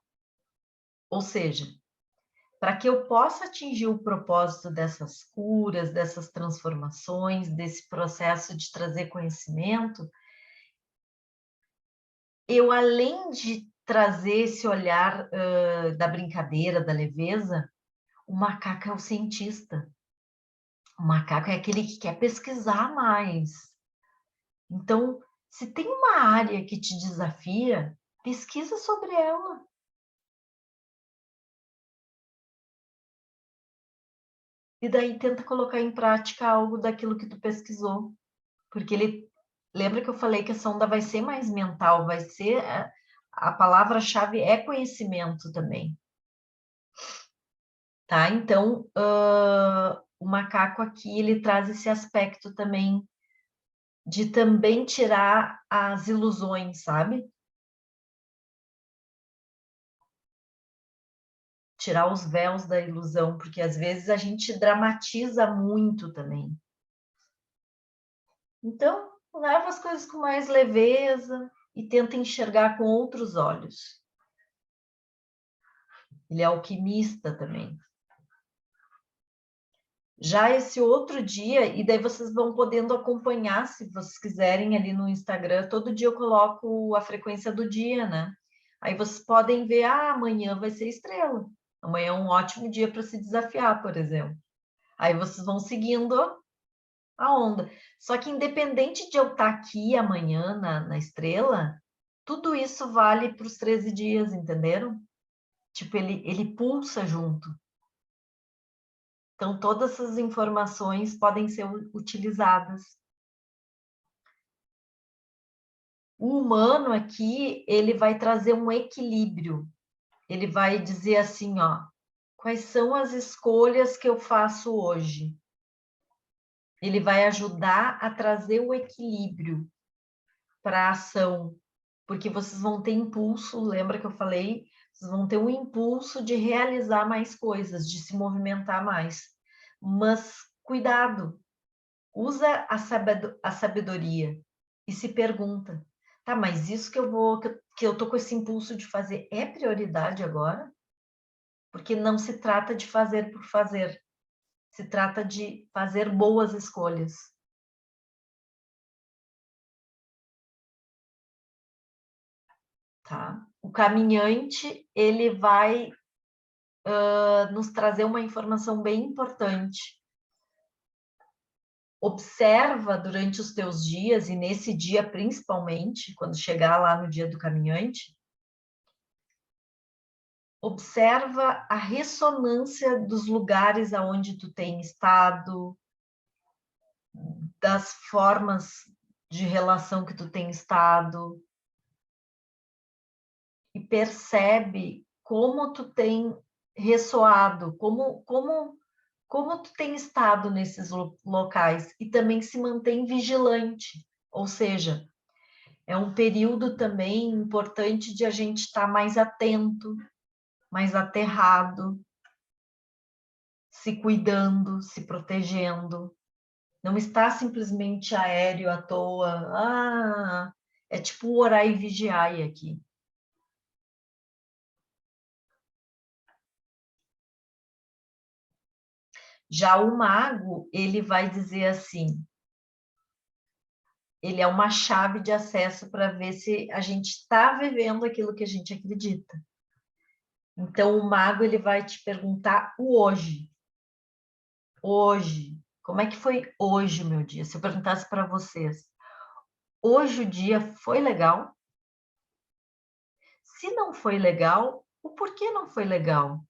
Ou seja, para que eu possa atingir o propósito dessas curas, dessas transformações, desse processo de trazer conhecimento, eu, além de trazer esse olhar da brincadeira, da leveza, o macaco é o cientista. O macaco é aquele que quer pesquisar mais. Então, se tem uma área que te desafia, pesquisa sobre ela. E daí tenta colocar em prática algo daquilo que tu pesquisou. Porque lembra que eu falei que a sonda vai ser mais mental, vai ser a palavra-chave é conhecimento também. Tá? Então, o macaco aqui, ele traz esse aspecto também de também tirar as ilusões, sabe? Tirar os véus da ilusão, porque às vezes a gente dramatiza muito também. Então, leva as coisas com mais leveza e tenta enxergar com outros olhos. Ele é alquimista também. Já esse outro dia, e daí vocês vão podendo acompanhar, se vocês quiserem, ali no Instagram, todo dia eu coloco a frequência do dia, né? Aí vocês podem ver, amanhã vai ser estrela. Amanhã é um ótimo dia para se desafiar, por exemplo. Aí vocês vão seguindo a onda. Só que independente de eu estar aqui amanhã na estrela, tudo isso vale para os 13 dias, entenderam? Tipo, ele pulsa junto. Então, todas essas informações podem ser utilizadas. O humano aqui, ele vai trazer um equilíbrio. Ele vai dizer assim, ó, quais são as escolhas que eu faço hoje? Ele vai ajudar a trazer o equilíbrio para a ação, porque vocês vão ter impulso, lembra que eu falei? Vocês vão ter um impulso de realizar mais coisas, de se movimentar mais. Mas cuidado, usa a sabedoria e se pergunta, tá, mas isso que eu tô com esse impulso de fazer é prioridade agora? Porque não se trata de fazer por fazer, se trata de fazer boas escolhas. Tá? O caminhante, ele vai nos trazer uma informação bem importante. Observa durante os teus dias, e nesse dia principalmente, quando chegar lá no dia do caminhante, observa a ressonância dos lugares aonde tu tem estado, das formas de relação que tu tem estado, e percebe como tu tem ressoado, como tu tem estado nesses locais, e também se mantém vigilante, ou seja, é um período também importante de a gente estar mais atento, mais aterrado, se cuidando, se protegendo, não está simplesmente aéreo à toa, é tipo orar e vigiar aqui. Já o mago, ele vai dizer assim, ele é uma chave de acesso para ver se a gente está vivendo aquilo que a gente acredita. Então, o mago, ele vai te perguntar o hoje. Hoje. Como é que foi hoje o meu dia? Se eu perguntasse para vocês, hoje o dia foi legal? Se não foi legal, o porquê não foi legal?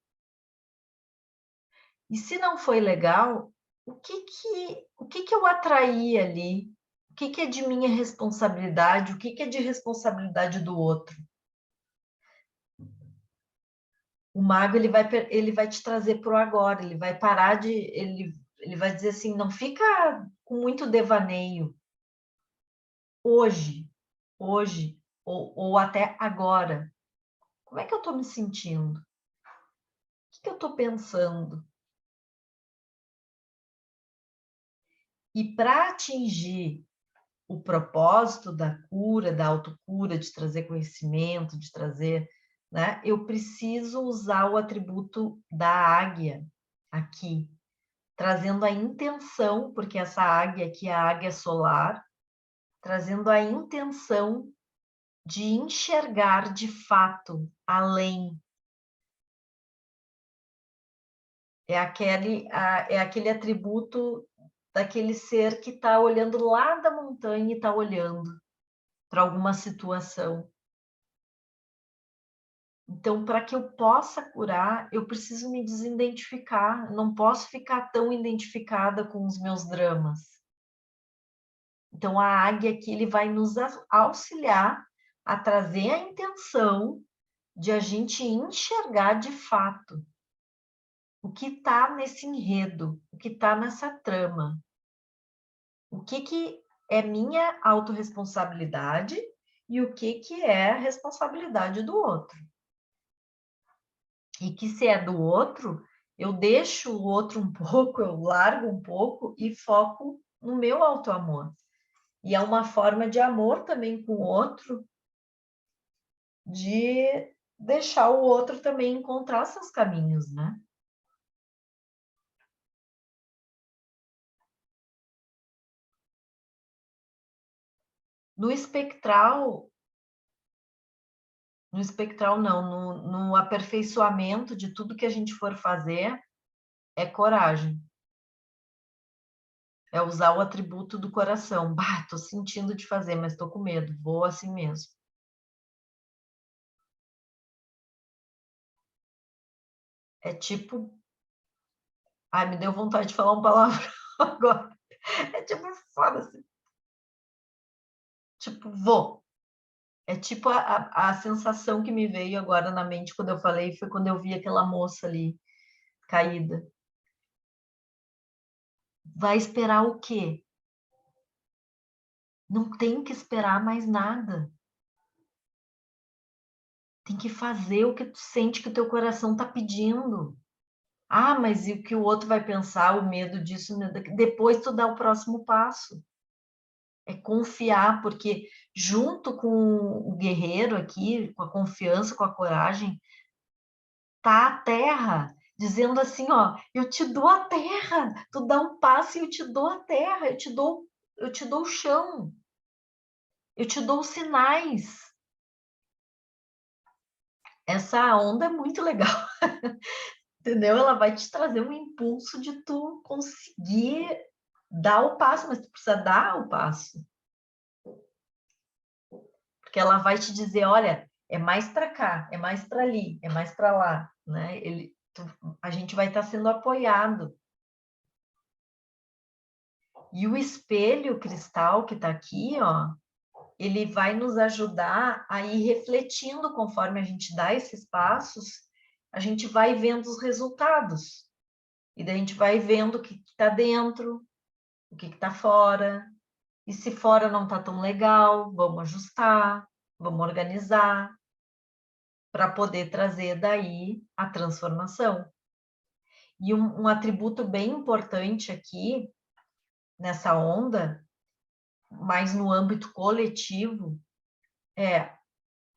E se não foi legal, o que eu atraí ali? O que é de minha responsabilidade? O que é de responsabilidade do outro? O mago, ele vai te trazer para o agora, ele vai parar de... Ele vai dizer assim, não fica com muito devaneio. Hoje, ou até agora. Como é que eu estou me sentindo? O que eu estou pensando? E para atingir o propósito da cura, da autocura, de trazer conhecimento, de trazer, né? Eu preciso usar o atributo da águia aqui, trazendo a intenção, porque essa águia aqui é a águia solar, trazendo a intenção de enxergar de fato além. É aquele atributo daquele ser que está olhando lá da montanha e está olhando para alguma situação. Então, para que eu possa curar, eu preciso me desidentificar, não posso ficar tão identificada com os meus dramas. Então, a águia aqui, ele vai nos auxiliar a trazer a intenção de a gente enxergar de fato o que está nesse enredo, o que está nessa trama. O que é minha autorresponsabilidade e o que é a responsabilidade do outro. E que se é do outro, eu deixo o outro um pouco, eu largo um pouco e foco no meu autoamor. E é uma forma de amor também com o outro, de deixar o outro também encontrar seus caminhos, né? No espectral não, no aperfeiçoamento de tudo que a gente for fazer, é coragem. É usar o atributo do coração. Bah, tô sentindo de fazer, mas tô com medo. Vou assim mesmo. É tipo... Ai, me deu vontade de falar um palavrão agora. É tipo, foda-se. Tipo, vou. É tipo a sensação que me veio agora na mente quando eu falei, foi quando eu vi aquela moça ali, caída. Vai esperar o quê? Não tem que esperar mais nada. Tem que fazer o que tu sente que o teu coração tá pedindo. Ah, mas e o que o outro vai pensar, o medo disso, depois tu dá o próximo passo. É confiar, porque junto com o guerreiro aqui, com a confiança, com a coragem, tá a terra, dizendo assim, ó, eu te dou a terra, tu dá um passo e eu te dou a terra, eu te dou o chão, eu te dou os sinais. Essa onda é muito legal, entendeu? Ela vai te trazer um impulso de tu conseguir dar o passo, mas tu precisa dar o passo. Porque ela vai te dizer, olha, é mais para cá, é mais para ali, é mais para lá, né? A gente vai estar sendo apoiado. E o espelho cristal que está aqui, ó, ele vai nos ajudar a ir refletindo conforme a gente dá esses passos, a gente vai vendo os resultados. E daí a gente vai vendo o que está dentro, o que está fora. E se fora não está tão legal, vamos ajustar, vamos organizar, para poder trazer daí a transformação. E um atributo bem importante aqui, nessa onda, mais no âmbito coletivo, é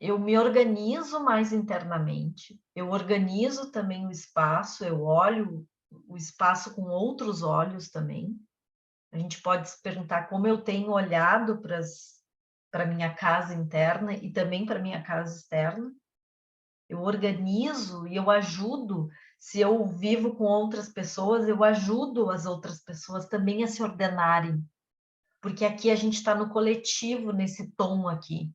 eu me organizo mais internamente, eu organizo também o espaço, eu olho o espaço com outros olhos também. A gente pode se perguntar como eu tenho olhado para a minha casa interna e também para a minha casa externa. Eu organizo e eu ajudo. Se eu vivo com outras pessoas, eu ajudo as outras pessoas também a se ordenarem. Porque aqui a gente está no coletivo, nesse tom aqui.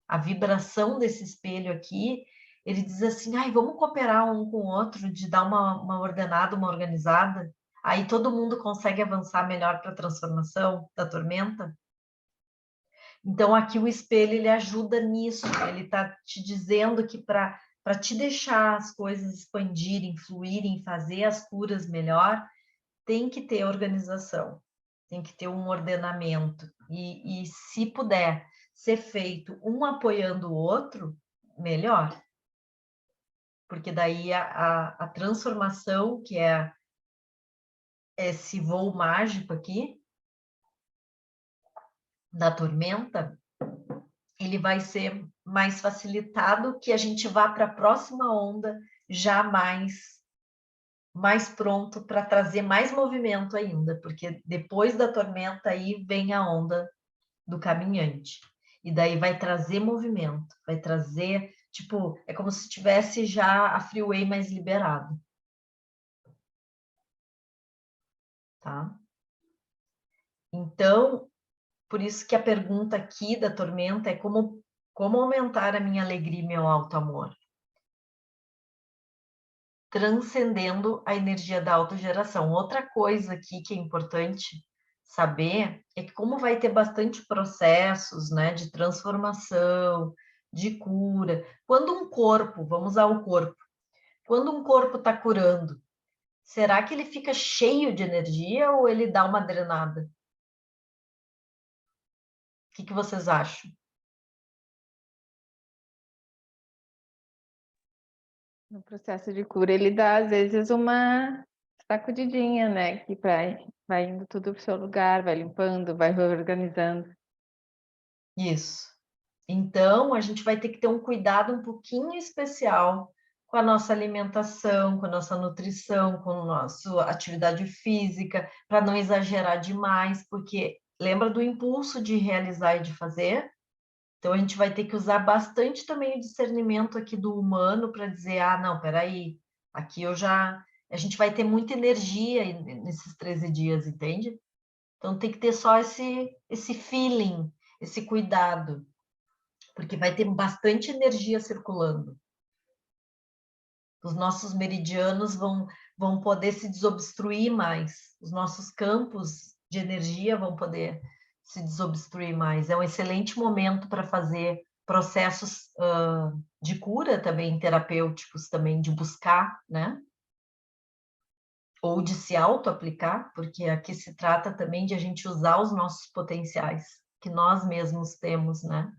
A vibração desse espelho aqui, ele diz assim, ai, vamos cooperar um com o outro, de dar uma ordenada, uma organizada. Aí todo mundo consegue avançar melhor para a transformação da tormenta. Então, aqui o espelho, ele ajuda nisso. Ele está te dizendo que para te deixar as coisas expandirem, fluírem, fazer as curas melhor, tem que ter organização, tem que ter um ordenamento. E se puder ser feito um apoiando o outro, melhor. Porque daí a transformação, que é esse voo mágico aqui, da tormenta, ele vai ser mais facilitado, que a gente vá para a próxima onda já mais pronto para trazer mais movimento ainda, porque depois da tormenta aí vem a onda do caminhante. E daí vai trazer movimento, vai trazer, tipo, é como se tivesse já a freeway mais liberado. Tá? Então, por isso que a pergunta aqui da tormenta é como aumentar a minha alegria e meu alto amor? Transcendendo a energia da autogeração. Outra coisa aqui que é importante saber é que como vai ter bastante processos, né, de transformação, de cura, quando um corpo, vamos usar o corpo, quando um corpo está curando, será que ele fica cheio de energia ou ele dá uma drenada? O que vocês acham? No processo de cura, ele dá, às vezes, uma sacudidinha, né? Que vai indo tudo pro seu lugar, vai limpando, vai reorganizando. Isso. Então, a gente vai ter que ter um cuidado um pouquinho especial com a nossa alimentação, com a nossa nutrição, com a nossa atividade física, para não exagerar demais, porque lembra do impulso de realizar e de fazer? Então, a gente vai ter que usar bastante também o discernimento aqui do humano para dizer, ah, não, peraí, aqui eu já... A gente vai ter muita energia nesses 13 dias, entende? Então, tem que ter só esse feeling, esse cuidado, porque vai ter bastante energia circulando. Os nossos meridianos vão poder se desobstruir mais, os nossos campos de energia vão poder se desobstruir mais. É um excelente momento para fazer processos de cura também, terapêuticos também, de buscar, né? Ou de se auto-aplicar, porque aqui se trata também de a gente usar os nossos potenciais, que nós mesmos temos, né?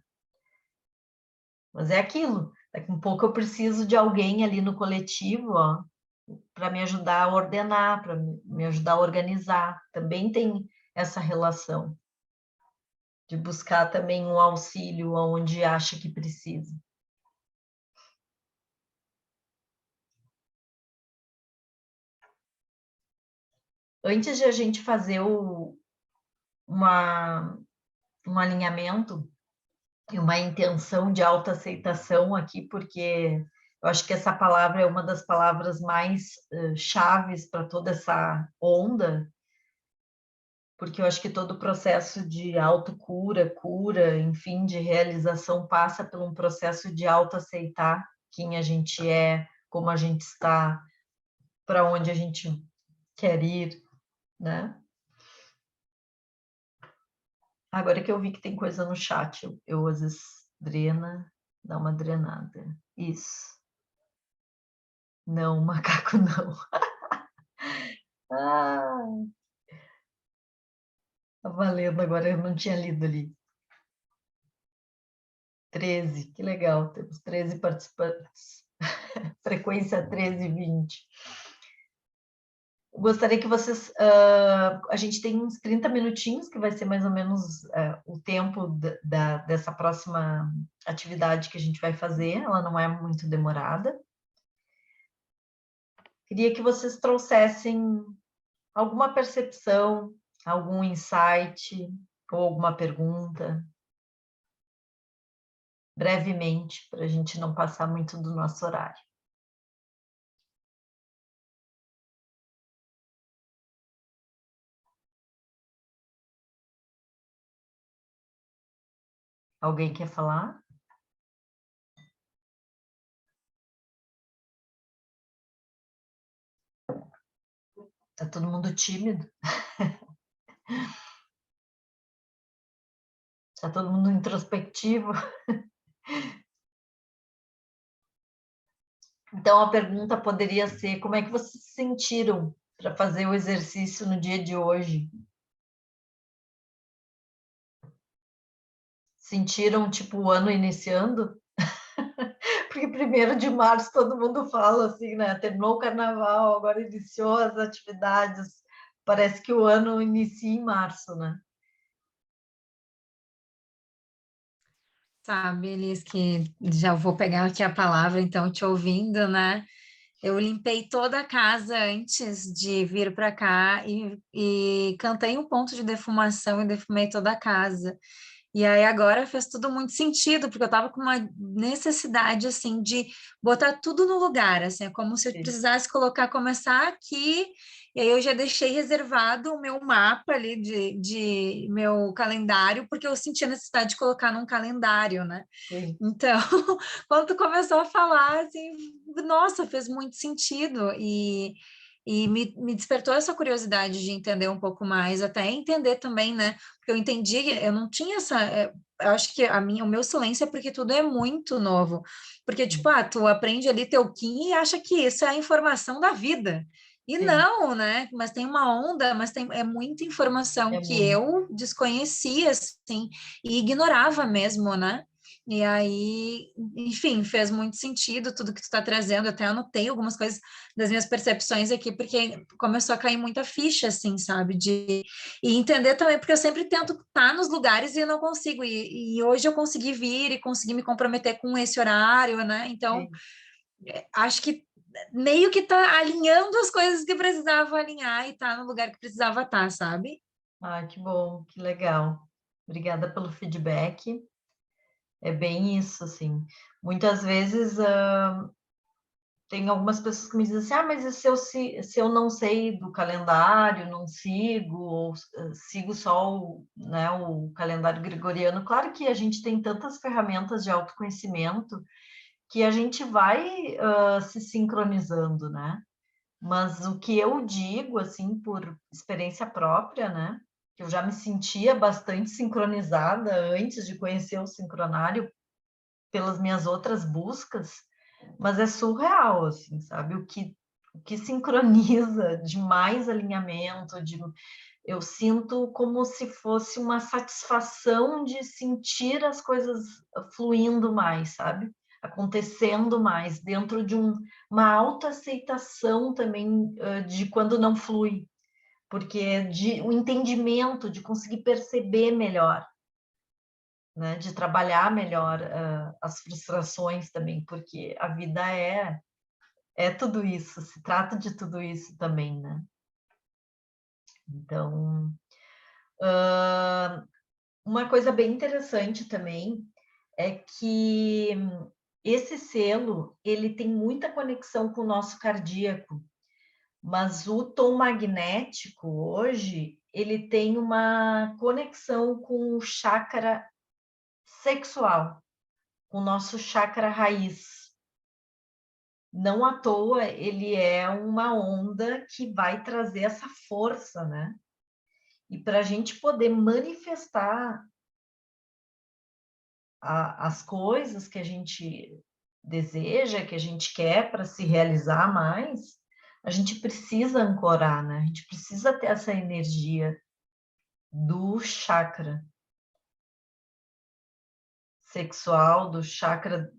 Mas é aquilo, daqui um pouco eu preciso de alguém ali no coletivo, ó, para me ajudar a ordenar, para me ajudar a organizar. Também tem essa relação de buscar também um auxílio onde acha que precisa. Antes de a gente fazer um alinhamento e uma intenção de autoaceitação aqui, porque eu acho que essa palavra é uma das palavras mais chaves para toda essa onda, porque eu acho que todo o processo de autocura, cura, enfim, de realização passa por um processo de autoaceitar quem a gente é, como a gente está, para onde a gente quer ir, né? Agora que eu vi que tem coisa no chat, eu às vezes drena, dá uma drenada. Isso. Não, macaco não. Ah, tá valendo agora, eu não tinha lido ali. 13, que legal, temos 13 participantes. Frequência 1320. Gostaria que vocês... a gente tem uns 30 minutinhos, que vai ser mais ou menos o tempo dessa próxima atividade que a gente vai fazer. Ela não é muito demorada. queria que vocês trouxessem alguma percepção, algum insight ou alguma pergunta, brevemente, para a gente não passar muito do nosso horário. Alguém quer falar? Tá todo mundo tímido? Tá todo mundo introspectivo? Então, a pergunta poderia ser: como é que vocês se sentiram para fazer o exercício no dia de hoje? Sentiram, tipo, o ano iniciando? Porque 1º de março todo mundo fala assim, né? Terminou o carnaval, agora iniciou as atividades. Parece que o ano inicia em março, né? Sabe, Elis, que já vou pegar aqui a palavra, então, te ouvindo, né? Eu limpei toda a casa antes de vir para cá e cantei um ponto de defumação e defumei toda a casa. E aí agora fez tudo muito sentido, porque eu estava com uma necessidade, assim, de botar tudo no lugar, assim, é como se eu Sim. precisasse colocar, começar aqui, e aí eu já deixei reservado o meu mapa ali de meu calendário, porque eu senti a necessidade de colocar num calendário, né? Sim. Então, quando tu começou a falar, assim, nossa, fez muito sentido e me despertou essa curiosidade de entender um pouco mais, até entender também, né? Porque eu entendi, eu não tinha essa, eu acho que o meu silêncio é porque tudo é muito novo. Porque, tipo, tu aprende ali teu Kim e acha que isso é a informação da vida. E Sim. não, né? Mas tem uma onda, mas é muita informação É que muito. eu desconhecia, assim, e ignorava mesmo, né? E aí, enfim, fez muito sentido tudo que tu está trazendo. Até anotei algumas coisas das minhas percepções aqui, porque começou a cair muita ficha, assim, sabe? E entender também, porque eu sempre tento estar nos lugares e eu não consigo. E hoje eu consegui vir e consegui me comprometer com esse horário, né? Então, Sim. acho que meio que tá alinhando as coisas que precisava alinhar e tá no lugar que precisava estar, sabe? Ah, que bom, que legal. Obrigada pelo feedback. É bem isso, assim. Muitas vezes tem algumas pessoas que me dizem assim: ah, mas e se eu não sei do calendário, não sigo, ou sigo só né, o calendário gregoriano? Claro que a gente tem tantas ferramentas de autoconhecimento que a gente vai se sincronizando, né? Mas o que eu digo, assim, por experiência própria, né? Que eu já me sentia bastante sincronizada antes de conhecer o sincronário pelas minhas outras buscas, mas é surreal, assim, sabe? O que sincroniza de mais alinhamento, eu sinto como se fosse uma satisfação de sentir as coisas fluindo mais, sabe? Acontecendo mais, dentro de uma autoaceitação também de quando não flui, porque de o entendimento, de conseguir perceber melhor, né? De trabalhar melhor as frustrações também, porque a vida é tudo isso, se trata de tudo isso também, né? Então, uma coisa bem interessante também é que esse selo, ele tem muita conexão com o nosso cardíaco, mas o tom magnético hoje, ele tem uma conexão com o chakra sexual, com o nosso chakra raiz. Não à toa, ele é uma onda que vai trazer essa força, né? E para a gente poder manifestar as coisas que a gente deseja, que a gente quer para se realizar mais, a gente precisa ancorar, né? A gente precisa ter essa energia do chakra sexual, do chakra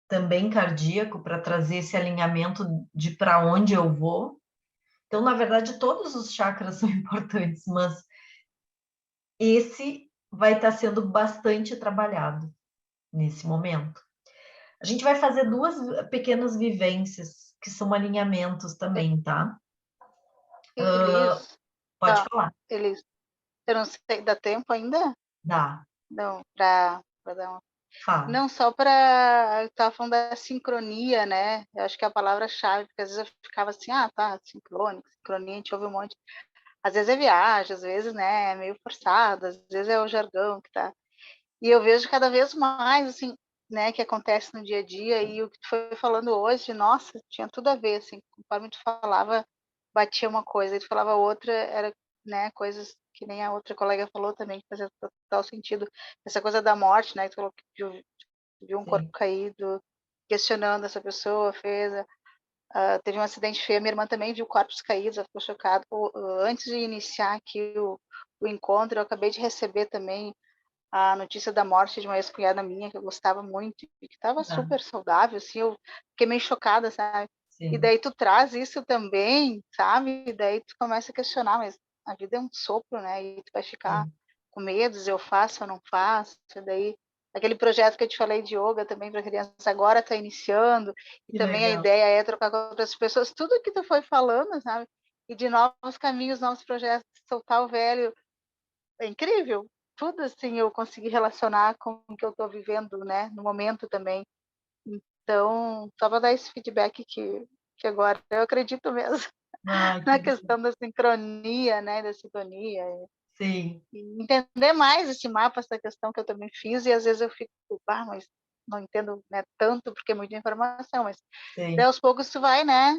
também cardíaco, para trazer esse alinhamento de para onde eu vou. Então, na verdade, todos os chakras são importantes, mas esse vai estar sendo bastante trabalhado nesse momento. A gente vai fazer 2 pequenas vivências que são alinhamentos também, tá? Elis, Pode falar. Elis, eu não sei, dá tempo ainda? Dá, Não, para dar uma... fala. Não, só para... Eu estava falando da sincronia, né? Eu acho que é a palavra-chave, porque às vezes eu ficava assim, tá, sincrônico, sincronia, a gente ouve um monte. Às vezes é viagem, às vezes, né, é meio forçado, às vezes é o jargão que tá... E eu vejo cada vez mais, assim, né, que acontece no dia a dia, e o que tu foi falando hoje, nossa, tinha tudo a ver, assim, conforme tu falava, batia uma coisa, e tu falava outra, era, né, coisas que nem a outra colega falou também, que fazia total sentido. Essa coisa da morte, né, que tu falou que viu um corpo Sim. caído, questionando essa pessoa, teve um acidente feio, minha irmã também viu corpos caídos, ela ficou chocada. Antes de iniciar aqui o encontro, eu acabei de receber também a notícia da morte de uma ex-cunhada minha, que eu gostava muito, e que estava Tá. super saudável, assim, eu fiquei meio chocada, sabe? E Sim. daí tu traz isso também, sabe? E daí tu começa a questionar, mas a vida é um sopro, né? E tu vai ficar Sim. com medos, eu faço, eu não faço, e daí aquele projeto que eu te falei de yoga também para criança agora está iniciando, e Que também a legal. ideia é trocar com outras pessoas, tudo que tu foi falando, sabe? E de novos caminhos, novos projetos, soltar o velho, é incrível. Tudo assim eu consegui relacionar com o que eu estou vivendo, né, no momento também. Então, só para dar esse feedback que agora eu acredito mesmo Ai, que na bom. questão da sincronia, né, da sintonia, Sim, e entender mais esse mapa, essa questão que eu também fiz, e às vezes eu fico, mas não entendo, né, tanto, porque é muita informação, mas daí sim. aos poucos tu vai, né,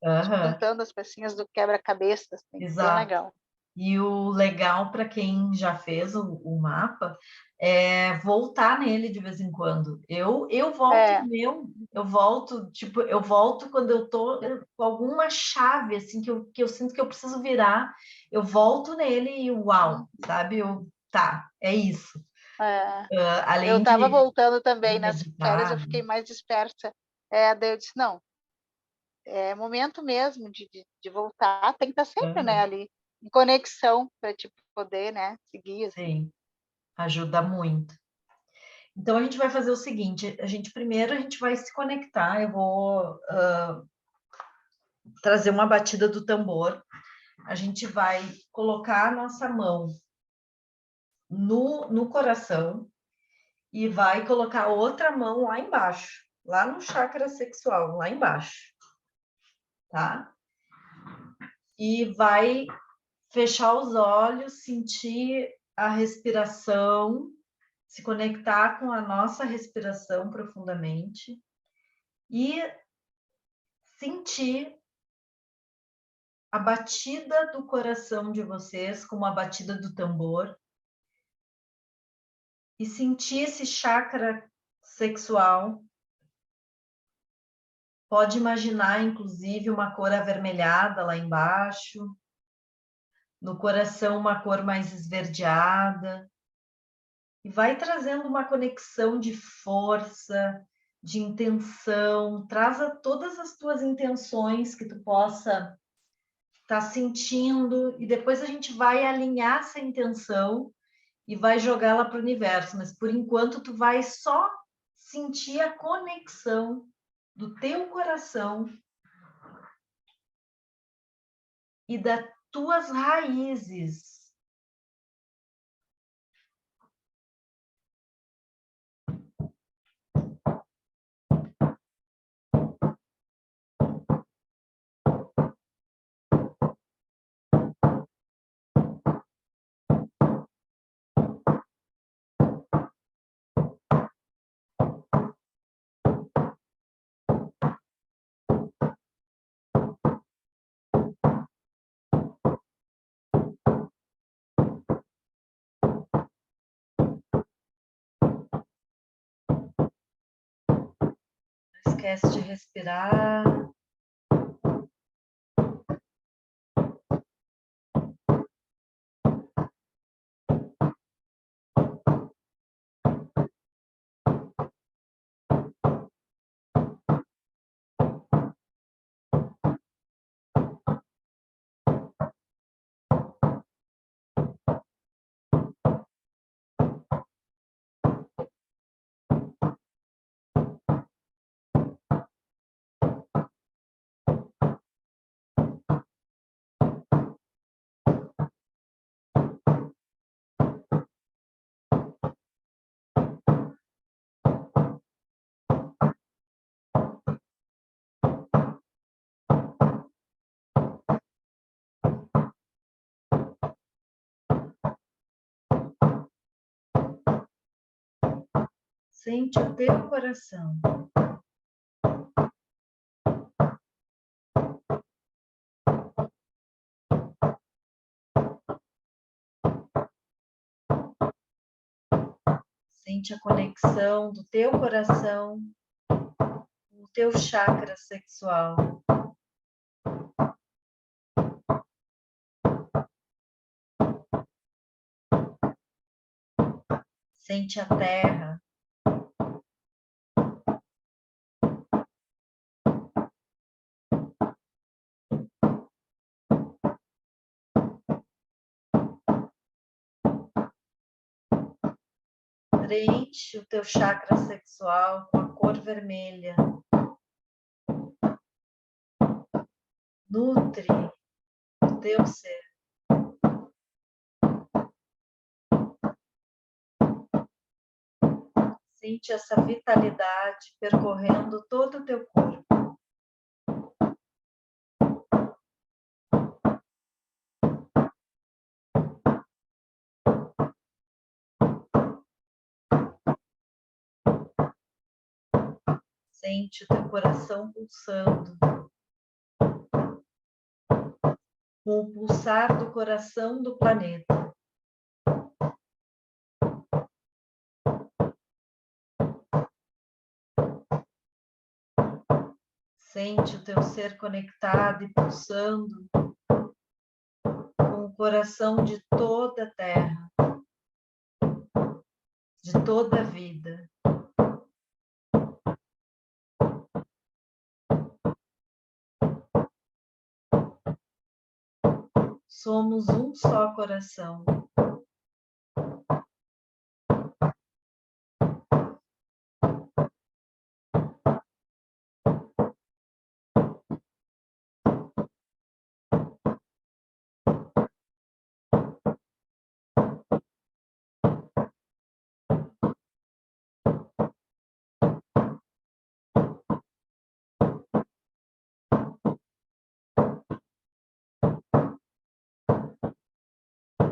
Aham, juntando as pecinhas do quebra-cabeça, assim, bem exato. legal. E o legal para quem já fez o mapa é voltar nele de vez em quando. Eu volto É, no meu, eu volto, tipo, eu volto quando eu tô com alguma chave assim que eu sinto que eu preciso virar, eu volto nele e uau, sabe? Tá, é isso. é. Eu Além estava voltando de também nas férias, meditar, eu né? fiquei mais dispersa. Daí eu disse, não, é momento mesmo de voltar, tem que estar sempre, né, Aham, ali, em conexão, para tipo, poder, né, seguir, assim. sim, ajuda muito. Então a gente vai fazer o seguinte, primeiro a gente vai se conectar, eu vou trazer uma batida do tambor, a gente vai colocar a nossa mão no coração e vai colocar outra mão lá embaixo, lá no chakra sexual, lá embaixo, tá? E vai fechar os olhos, sentir a respiração, se conectar com a nossa respiração profundamente e sentir a batida do coração de vocês, como a batida do tambor, e sentir esse chakra sexual. Pode imaginar, inclusive, uma cor avermelhada lá embaixo, no coração, uma cor mais esverdeada, e vai trazendo uma conexão de força, de intenção, traz todas as tuas intenções que tu possa estar sentindo, e depois a gente vai alinhar essa intenção e vai jogá-la para o universo, mas por enquanto tu vai só sentir a conexão do teu coração e das tuas raízes. Não esquece de respirar. Sente o teu coração. Sente a conexão do teu coração com o teu chakra sexual. Sente a terra. Preenche o teu chakra sexual com a cor vermelha. Nutre o teu ser. Sente essa vitalidade percorrendo todo o teu corpo. Sente o teu coração pulsando. Com o pulsar do coração do planeta. Sente o teu ser conectado e pulsando com o coração de toda a Terra, de toda a vida. Somos um só coração.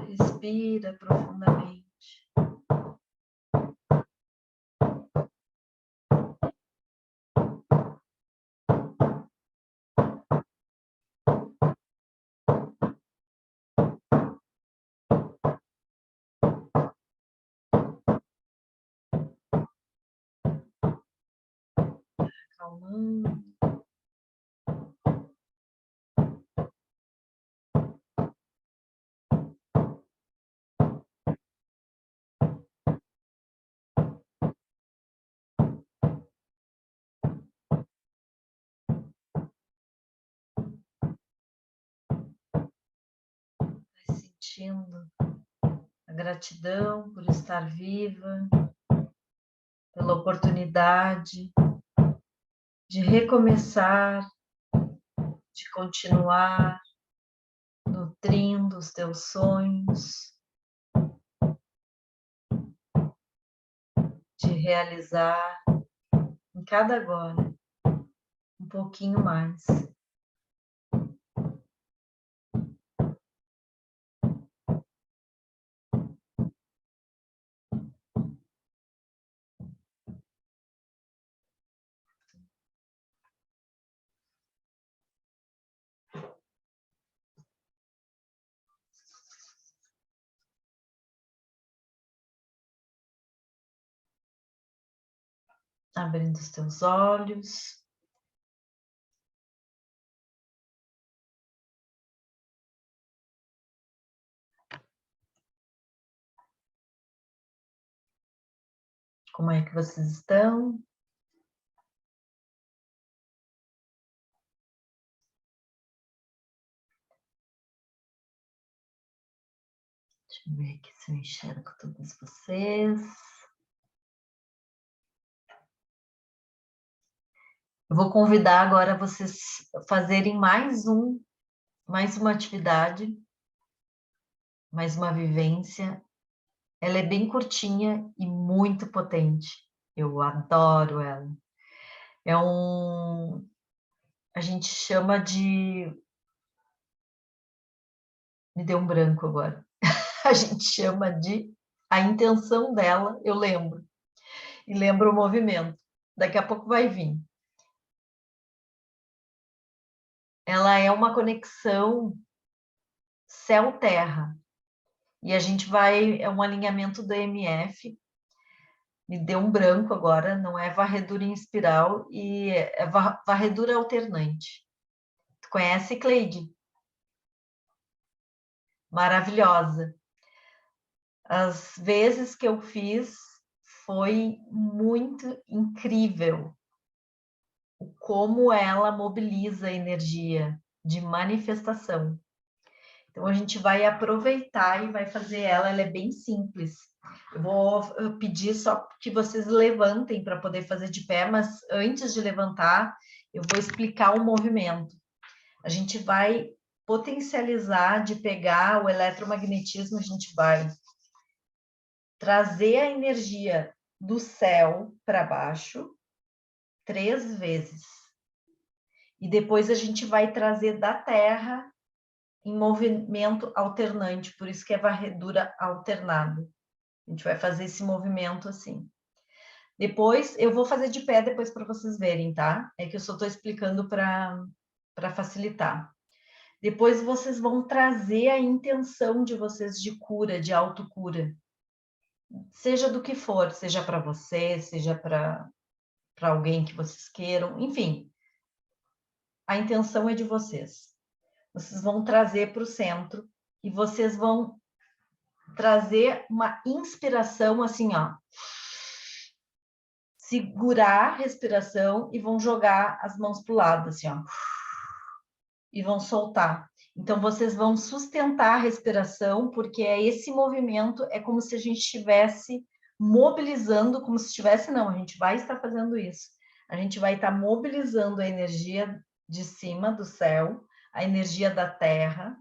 Respira profundamente. Acalmando. Sentindo a gratidão por estar viva, pela oportunidade de recomeçar, de continuar nutrindo os teus sonhos, de realizar em cada agora um pouquinho mais. Abrindo os teus olhos. Como é que vocês estão? Deixa eu ver aqui se eu enxergo todos vocês. Eu vou convidar agora vocês a fazerem mais uma atividade, mais uma vivência. Ela é bem curtinha e muito potente. Eu adoro ela. A gente chama de... Me deu um branco agora. A gente chama de... A intenção dela, eu lembro. e lembra o movimento. Daqui a pouco vai vir. Ela é uma conexão céu-terra. E a gente vai, é um alinhamento do EMF. Me deu um branco agora, não é varredura em espiral, e é varredura alternante. Tu conhece, Cleide? Maravilhosa. As vezes que eu fiz foi muito incrível o como ela mobiliza a energia de manifestação. Então a gente vai aproveitar e vai fazer ela é bem simples. Eu vou pedir só que vocês levantem para poder fazer de pé, mas antes de levantar, eu vou explicar o movimento. A gente vai potencializar de pegar o eletromagnetismo, a gente vai trazer a energia do céu para baixo 3 vezes. E depois a gente vai trazer da terra em movimento alternante, por isso que é varredura alternada. A gente vai fazer esse movimento assim. Depois, eu vou fazer de pé depois para vocês verem, tá? É que eu só estou explicando para facilitar. Depois vocês vão trazer a intenção de vocês de cura, de autocura. Seja do que for, seja para você, seja para alguém que vocês queiram, enfim. A intenção é de vocês. Vocês vão trazer para o centro e vocês vão trazer uma inspiração assim, ó. Segurar a respiração e vão jogar as mãos para o lado, assim, ó. E vão soltar. Então, vocês vão sustentar a respiração, porque esse movimento é como se a gente estivesse mobilizando, como se estivesse, não, a gente vai estar fazendo isso. A gente vai estar mobilizando a energia de cima do céu, a energia da terra,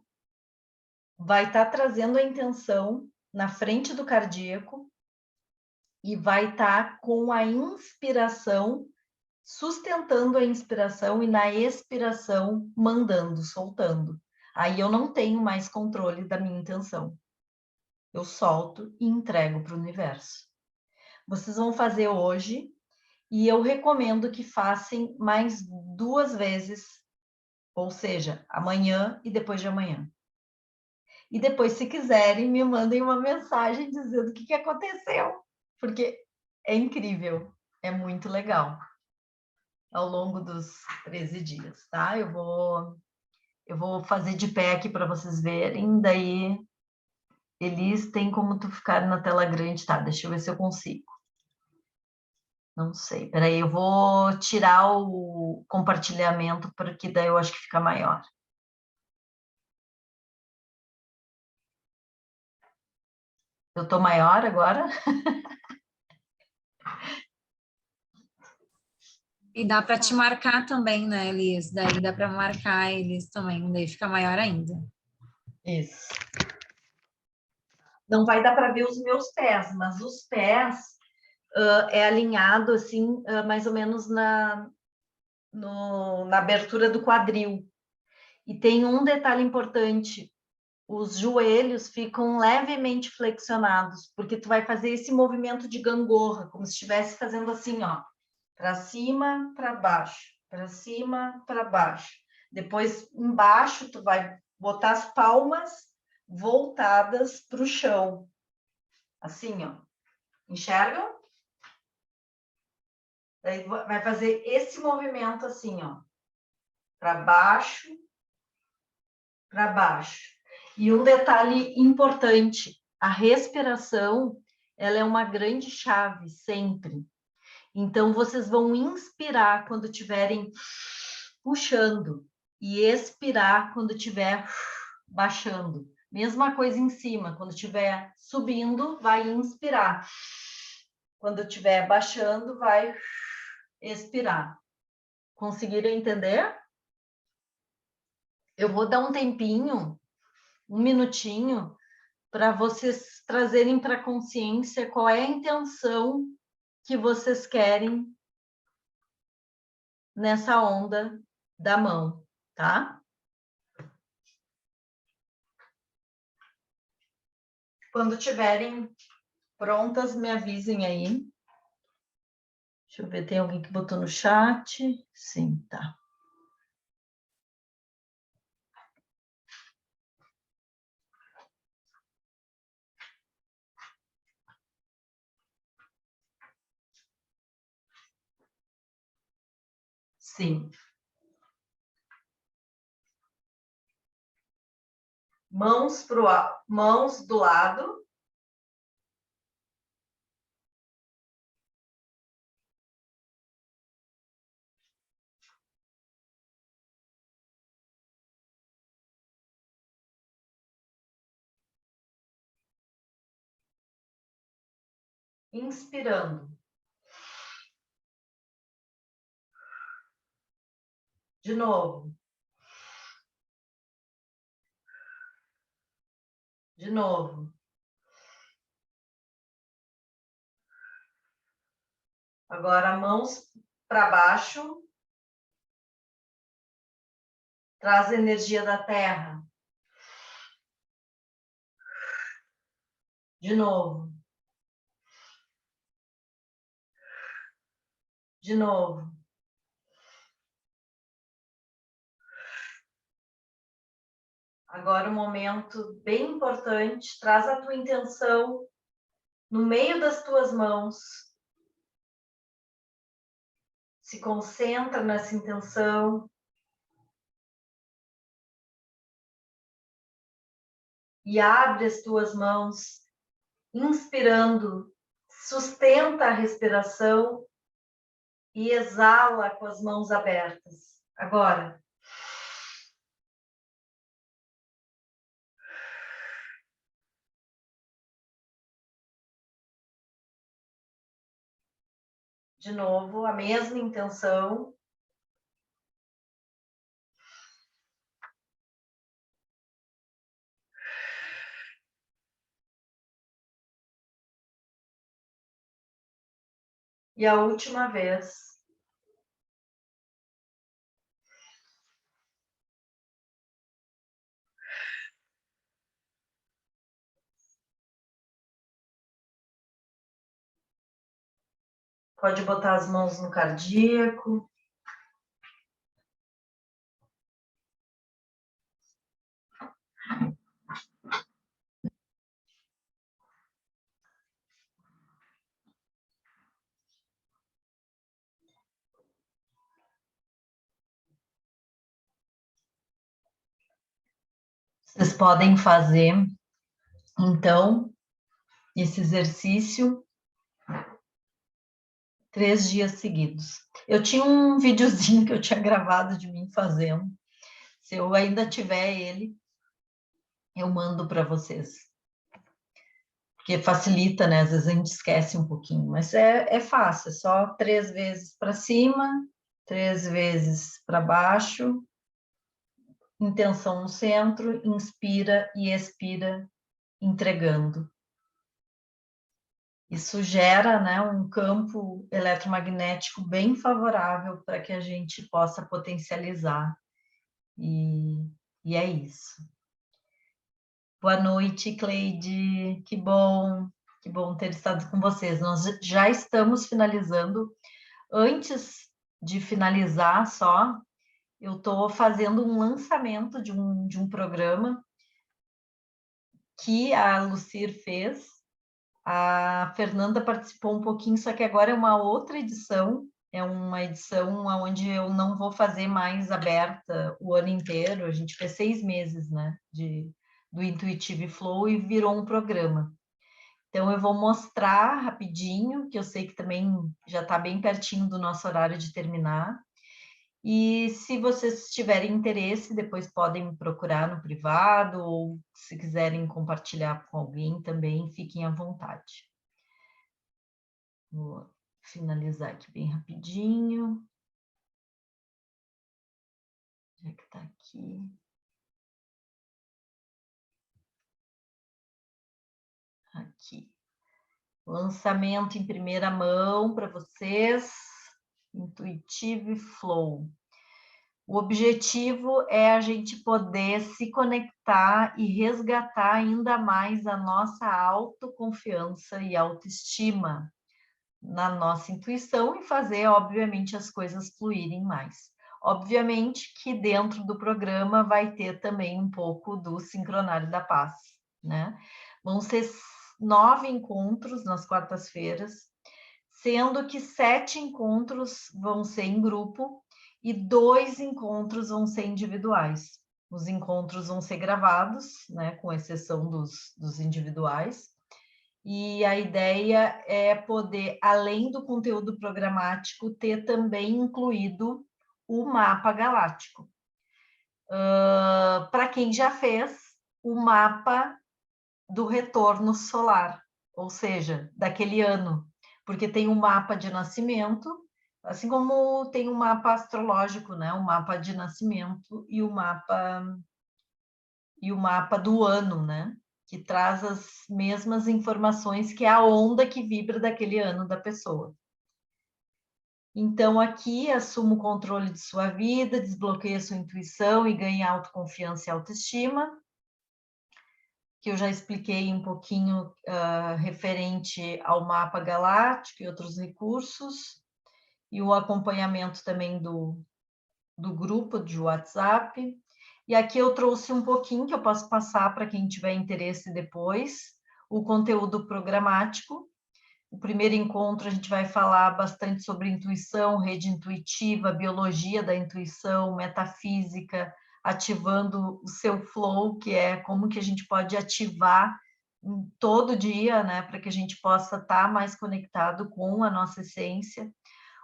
vai estar trazendo a intenção na frente do cardíaco e vai estar com a inspiração, sustentando a inspiração e na expiração mandando, soltando. Aí eu não tenho mais controle da minha intenção. Eu solto e entrego para o universo. Vocês vão fazer hoje e eu recomendo que façam mais 2 vezes, ou seja, amanhã e depois de amanhã. E depois, se quiserem, me mandem uma mensagem dizendo o que aconteceu, porque é incrível, é muito legal. Ao longo dos 13 dias, tá? Eu vou fazer de pé aqui para vocês verem, daí eles têm como tu ficar na tela grande, tá? Deixa eu ver se eu consigo. Não sei, peraí, eu vou tirar o compartilhamento, porque daí eu acho que fica maior. Eu tô maior agora? E dá para te marcar também, né, Elis? Daí dá para marcar eles também, daí fica maior ainda. Isso. Não vai dar para ver os meus pés, mas os pés é alinhado assim, mais ou menos na abertura do quadril. E tem um detalhe importante, os joelhos ficam levemente flexionados, porque tu vai fazer esse movimento de gangorra, como se estivesse fazendo assim, ó, para cima, para baixo, para cima, para baixo. Depois, embaixo, tu vai botar as palmas voltadas para o chão, assim, ó. Enxergam? Daí vai fazer esse movimento assim, ó, para baixo, para baixo. E um detalhe importante, a respiração, ela é uma grande chave sempre. Então, vocês vão inspirar quando estiverem puxando e expirar quando estiver baixando. Mesma coisa em cima, quando estiver subindo, vai inspirar. Quando estiver baixando, vai expirar. Conseguiram entender? Eu vou dar um tempinho, um minutinho, para vocês trazerem para a consciência qual é a intenção que vocês querem nessa onda da mão, tá? Quando tiverem prontas, me avisem aí. Deixa eu ver, tem alguém que botou no chat? Sim, tá. Sim. Mãos mãos do lado. Inspirando. De novo. De novo. Agora, mãos para baixo. Traz a energia da terra. De novo. De novo. Agora um momento bem importante. Traz a tua intenção no meio das tuas mãos. Se concentra nessa intenção. E abre as tuas mãos, inspirando, sustenta a respiração e exala com as mãos abertas. Agora. De novo, a mesma intenção. E a última vez. Pode botar as mãos no cardíaco. Vocês podem fazer, então, esse exercício 3 dias seguidos. Eu tinha um videozinho que eu tinha gravado de mim fazendo. Se eu ainda tiver ele, eu mando para vocês. Porque facilita, né? Às vezes a gente esquece um pouquinho, mas é fácil, é só 3 vezes para cima, 3 vezes para baixo, intenção no centro, inspira e expira, entregando. Isso gera, né, um campo eletromagnético bem favorável para que a gente possa potencializar. E é isso. Boa noite, Cleide. Que bom ter estado com vocês. Nós já estamos finalizando. Antes de finalizar só, eu estou fazendo um lançamento de um programa que a Lucir fez. A Fernanda participou um pouquinho, só que agora é uma outra edição. É uma edição onde eu não vou fazer mais aberta o ano inteiro. A gente fez 6 meses, né, do Intuitive Flow e virou um programa. Então, eu vou mostrar rapidinho, que eu sei que também já está bem pertinho do nosso horário de terminar. E se vocês tiverem interesse, depois podem me procurar no privado, ou se quiserem compartilhar com alguém também, fiquem à vontade. Vou finalizar aqui bem rapidinho. Já que está aqui. Aqui. Lançamento em primeira mão para vocês. Intuitive Flow. O objetivo é a gente poder se conectar e resgatar ainda mais a nossa autoconfiança e autoestima, na nossa intuição e fazer, obviamente, as coisas fluírem mais. Obviamente que dentro do programa vai ter também um pouco do Sincronário da Paz, né? Vão ser 9 encontros nas quartas-feiras, sendo que 7 encontros vão ser em grupo e 2 encontros vão ser individuais. Os encontros vão ser gravados, né, com exceção dos individuais, e a ideia é poder, além do conteúdo programático, ter também incluído o mapa galáctico. Para quem já fez o mapa do retorno solar, ou seja, daquele ano, porque tem um mapa de nascimento, assim como tem um mapa astrológico, né? O mapa de nascimento e o mapa do ano, né? Que traz as mesmas informações que é a onda que vibra daquele ano da pessoa. Então, aqui, assuma o controle de sua vida, desbloqueia sua intuição e ganha autoconfiança e autoestima, que eu já expliquei um pouquinho referente ao mapa galáctico e outros recursos, e o acompanhamento também do grupo de WhatsApp. E aqui eu trouxe um pouquinho, que eu posso passar para quem tiver interesse depois, o conteúdo programático. O primeiro encontro a gente vai falar bastante sobre intuição, rede intuitiva, biologia da intuição, metafísica, ativando o seu flow, que é como que a gente pode ativar todo dia, né, para que a gente possa estar mais conectado com a nossa essência.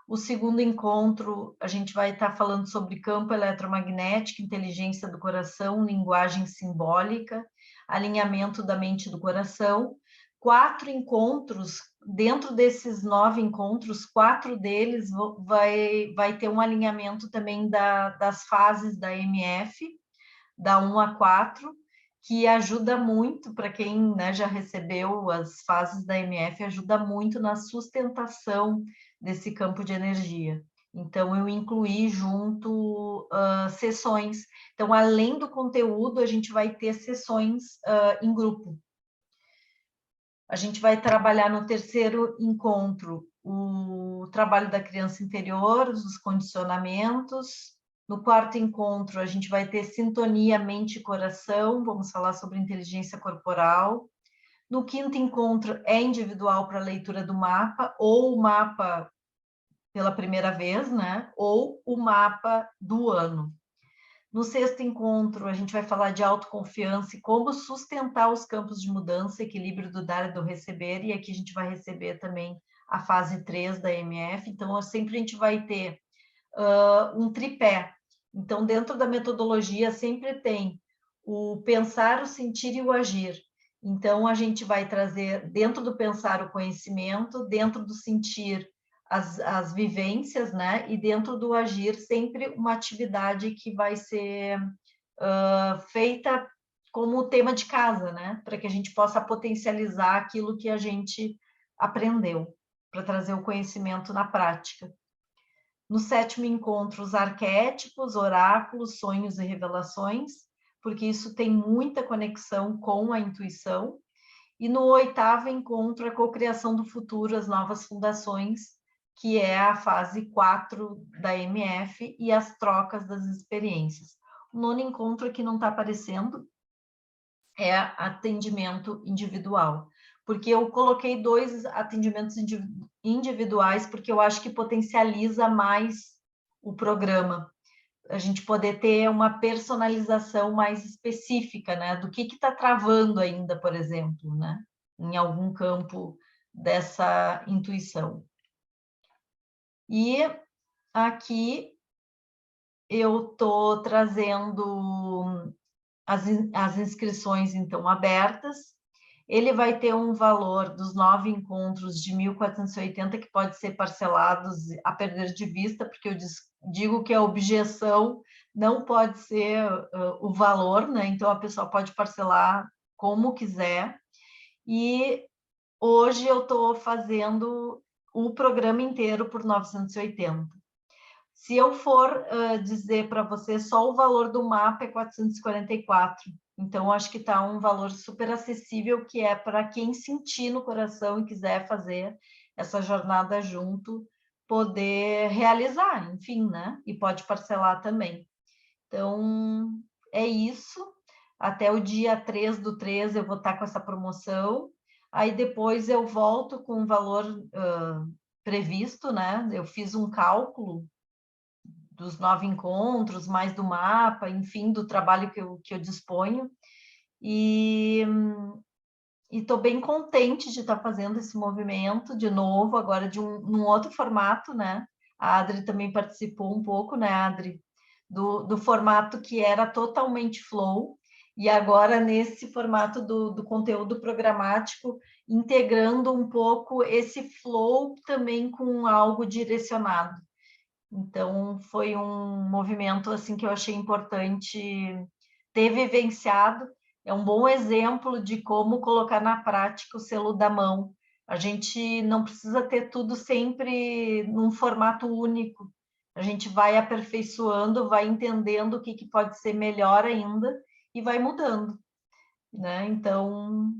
O segundo encontro, a gente vai estar falando sobre campo eletromagnético, inteligência do coração, linguagem simbólica, alinhamento da mente e do coração. 4 encontros, dentro desses 9 encontros, 4 deles vai ter um alinhamento também das fases da MF, da 1 a 4, que ajuda muito, para quem, né, já recebeu as fases da MF, ajuda muito na sustentação desse campo de energia. Então, eu incluí junto sessões. Então, além do conteúdo, a gente vai ter sessões em grupo. A gente vai trabalhar no terceiro encontro o trabalho da criança interior, os condicionamentos. No quarto encontro, a gente vai ter sintonia mente e coração, vamos falar sobre inteligência corporal. No quinto encontro é individual para leitura do mapa, ou o mapa pela primeira vez, né? Ou o mapa do ano. No sexto encontro, a gente vai falar de autoconfiança e como sustentar os campos de mudança, equilíbrio do dar e do receber, e aqui a gente vai receber também a fase 3 da MF, então sempre a gente vai ter um tripé. Então, dentro da metodologia, sempre tem o pensar, o sentir e o agir. Então, a gente vai trazer, dentro do pensar, o conhecimento, dentro do sentir, as vivências, né? E dentro do agir, sempre uma atividade que vai ser feita como tema de casa, né? Para que a gente possa potencializar aquilo que a gente aprendeu, para trazer o conhecimento na prática. No sétimo encontro, os arquétipos, oráculos, sonhos e revelações, porque isso tem muita conexão com a intuição. E no oitavo encontro, a cocriação do futuro, as novas fundações, que é a fase 4 da MF e as trocas das experiências. O nono encontro aqui não está aparecendo, é atendimento individual, porque eu coloquei 2 atendimentos individuais, porque eu acho que potencializa mais o programa, a gente poder ter uma personalização mais específica, né, do que está travando ainda, por exemplo, né, em algum campo dessa intuição. E aqui eu estou trazendo as inscrições, então, abertas. Ele vai ter um valor dos 9 encontros de 1.480, que pode ser parcelados a perder de vista, porque eu digo que a objeção não pode ser o valor, né? Então, a pessoa pode parcelar como quiser. E hoje eu estou fazendo o programa inteiro por 980. Se eu for dizer para você, só o valor do mapa é 444. Então, acho que está um valor super acessível, que é para quem sentir no coração e quiser fazer essa jornada junto, poder realizar, enfim, né? E pode parcelar também. Então, é isso. Até o dia 3/3 eu vou estar com essa promoção. Aí depois eu volto com o valor previsto, né? Eu fiz um cálculo dos 9 encontros, mais do mapa, enfim, do trabalho que eu disponho. E estou bem contente de estar fazendo esse movimento de novo, agora num outro formato, né? A Adri também participou um pouco, né, Adri? Do formato que era totalmente flow, e agora nesse formato do conteúdo programático, integrando um pouco esse flow também com algo direcionado. Então, foi um movimento assim que eu achei importante ter vivenciado. É um bom exemplo de como colocar na prática o selo da mão. A gente não precisa ter tudo sempre num formato único. A gente vai aperfeiçoando, vai entendendo o que pode ser melhor ainda e vai mudando, né? Então,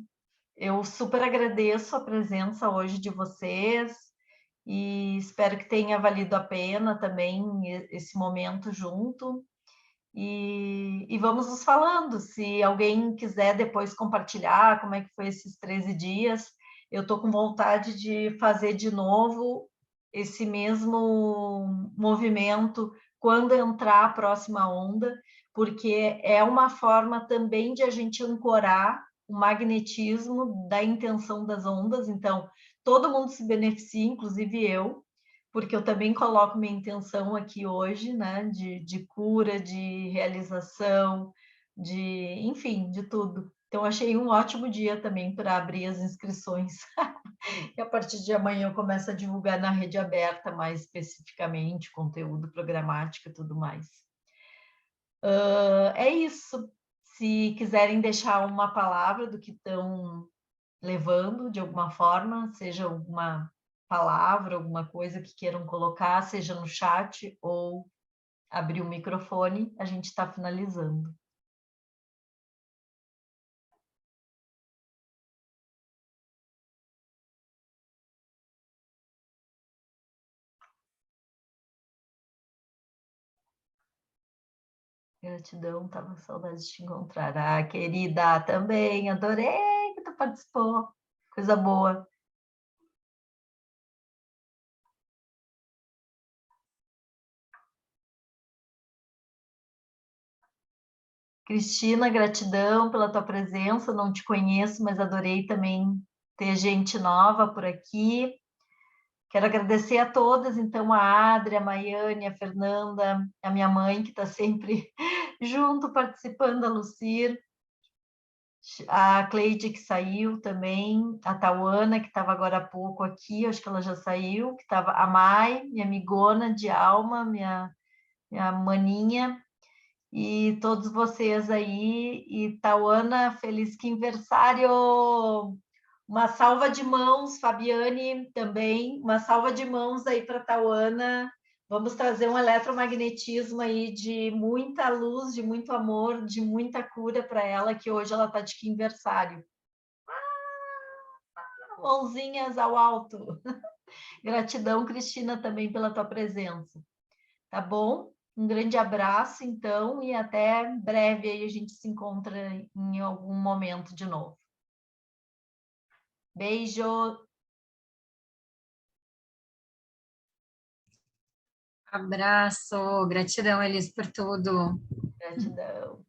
eu super agradeço a presença hoje de vocês e espero que tenha valido a pena também esse momento junto. E vamos nos falando. Se alguém quiser depois compartilhar como é que foi esses 13 dias, eu estou com vontade de fazer de novo esse mesmo movimento quando entrar a próxima onda, porque é uma forma também de a gente ancorar o magnetismo da intenção das ondas. Então, todo mundo se beneficia, inclusive eu, porque eu também coloco minha intenção aqui hoje, né, de cura, de realização, enfim, de tudo. Então, achei um ótimo dia também para abrir as inscrições. E a partir de amanhã eu começo a divulgar na rede aberta, mais especificamente, conteúdo programático e tudo mais. É isso. Se quiserem deixar uma palavra do que estão levando, de alguma forma, seja alguma palavra, alguma coisa que queiram colocar, seja no chat ou abrir o microfone, a gente está finalizando. Gratidão, estava com saudade de te encontrar. Ah, querida, também, adorei que tu participou. Coisa boa. Cristina, gratidão pela tua presença. Não te conheço, mas adorei também ter gente nova por aqui. Quero agradecer a todas, então, a Adri, a Maiane, a Fernanda, a minha mãe, que está sempre junto, participando, a Lucir, a Cleide, que saiu também, a Tauana, que estava agora há pouco aqui, acho que ela já saiu, que estava a Mai, minha amigona de alma, minha maninha, e todos vocês aí, e Tauana, feliz aniversário! Uma salva de mãos, Fabiane, também, uma salva de mãos aí para a Tauana. Vamos trazer um eletromagnetismo aí de muita luz, de muito amor, de muita cura para ela, que hoje ela está de aniversário. Mãozinhas ao alto. Gratidão, Cristina, também pela tua presença. Tá bom? Um grande abraço, então, e até breve aí a gente se encontra em algum momento de novo. Beijo! Abraço, gratidão, Elis, por tudo. Gratidão.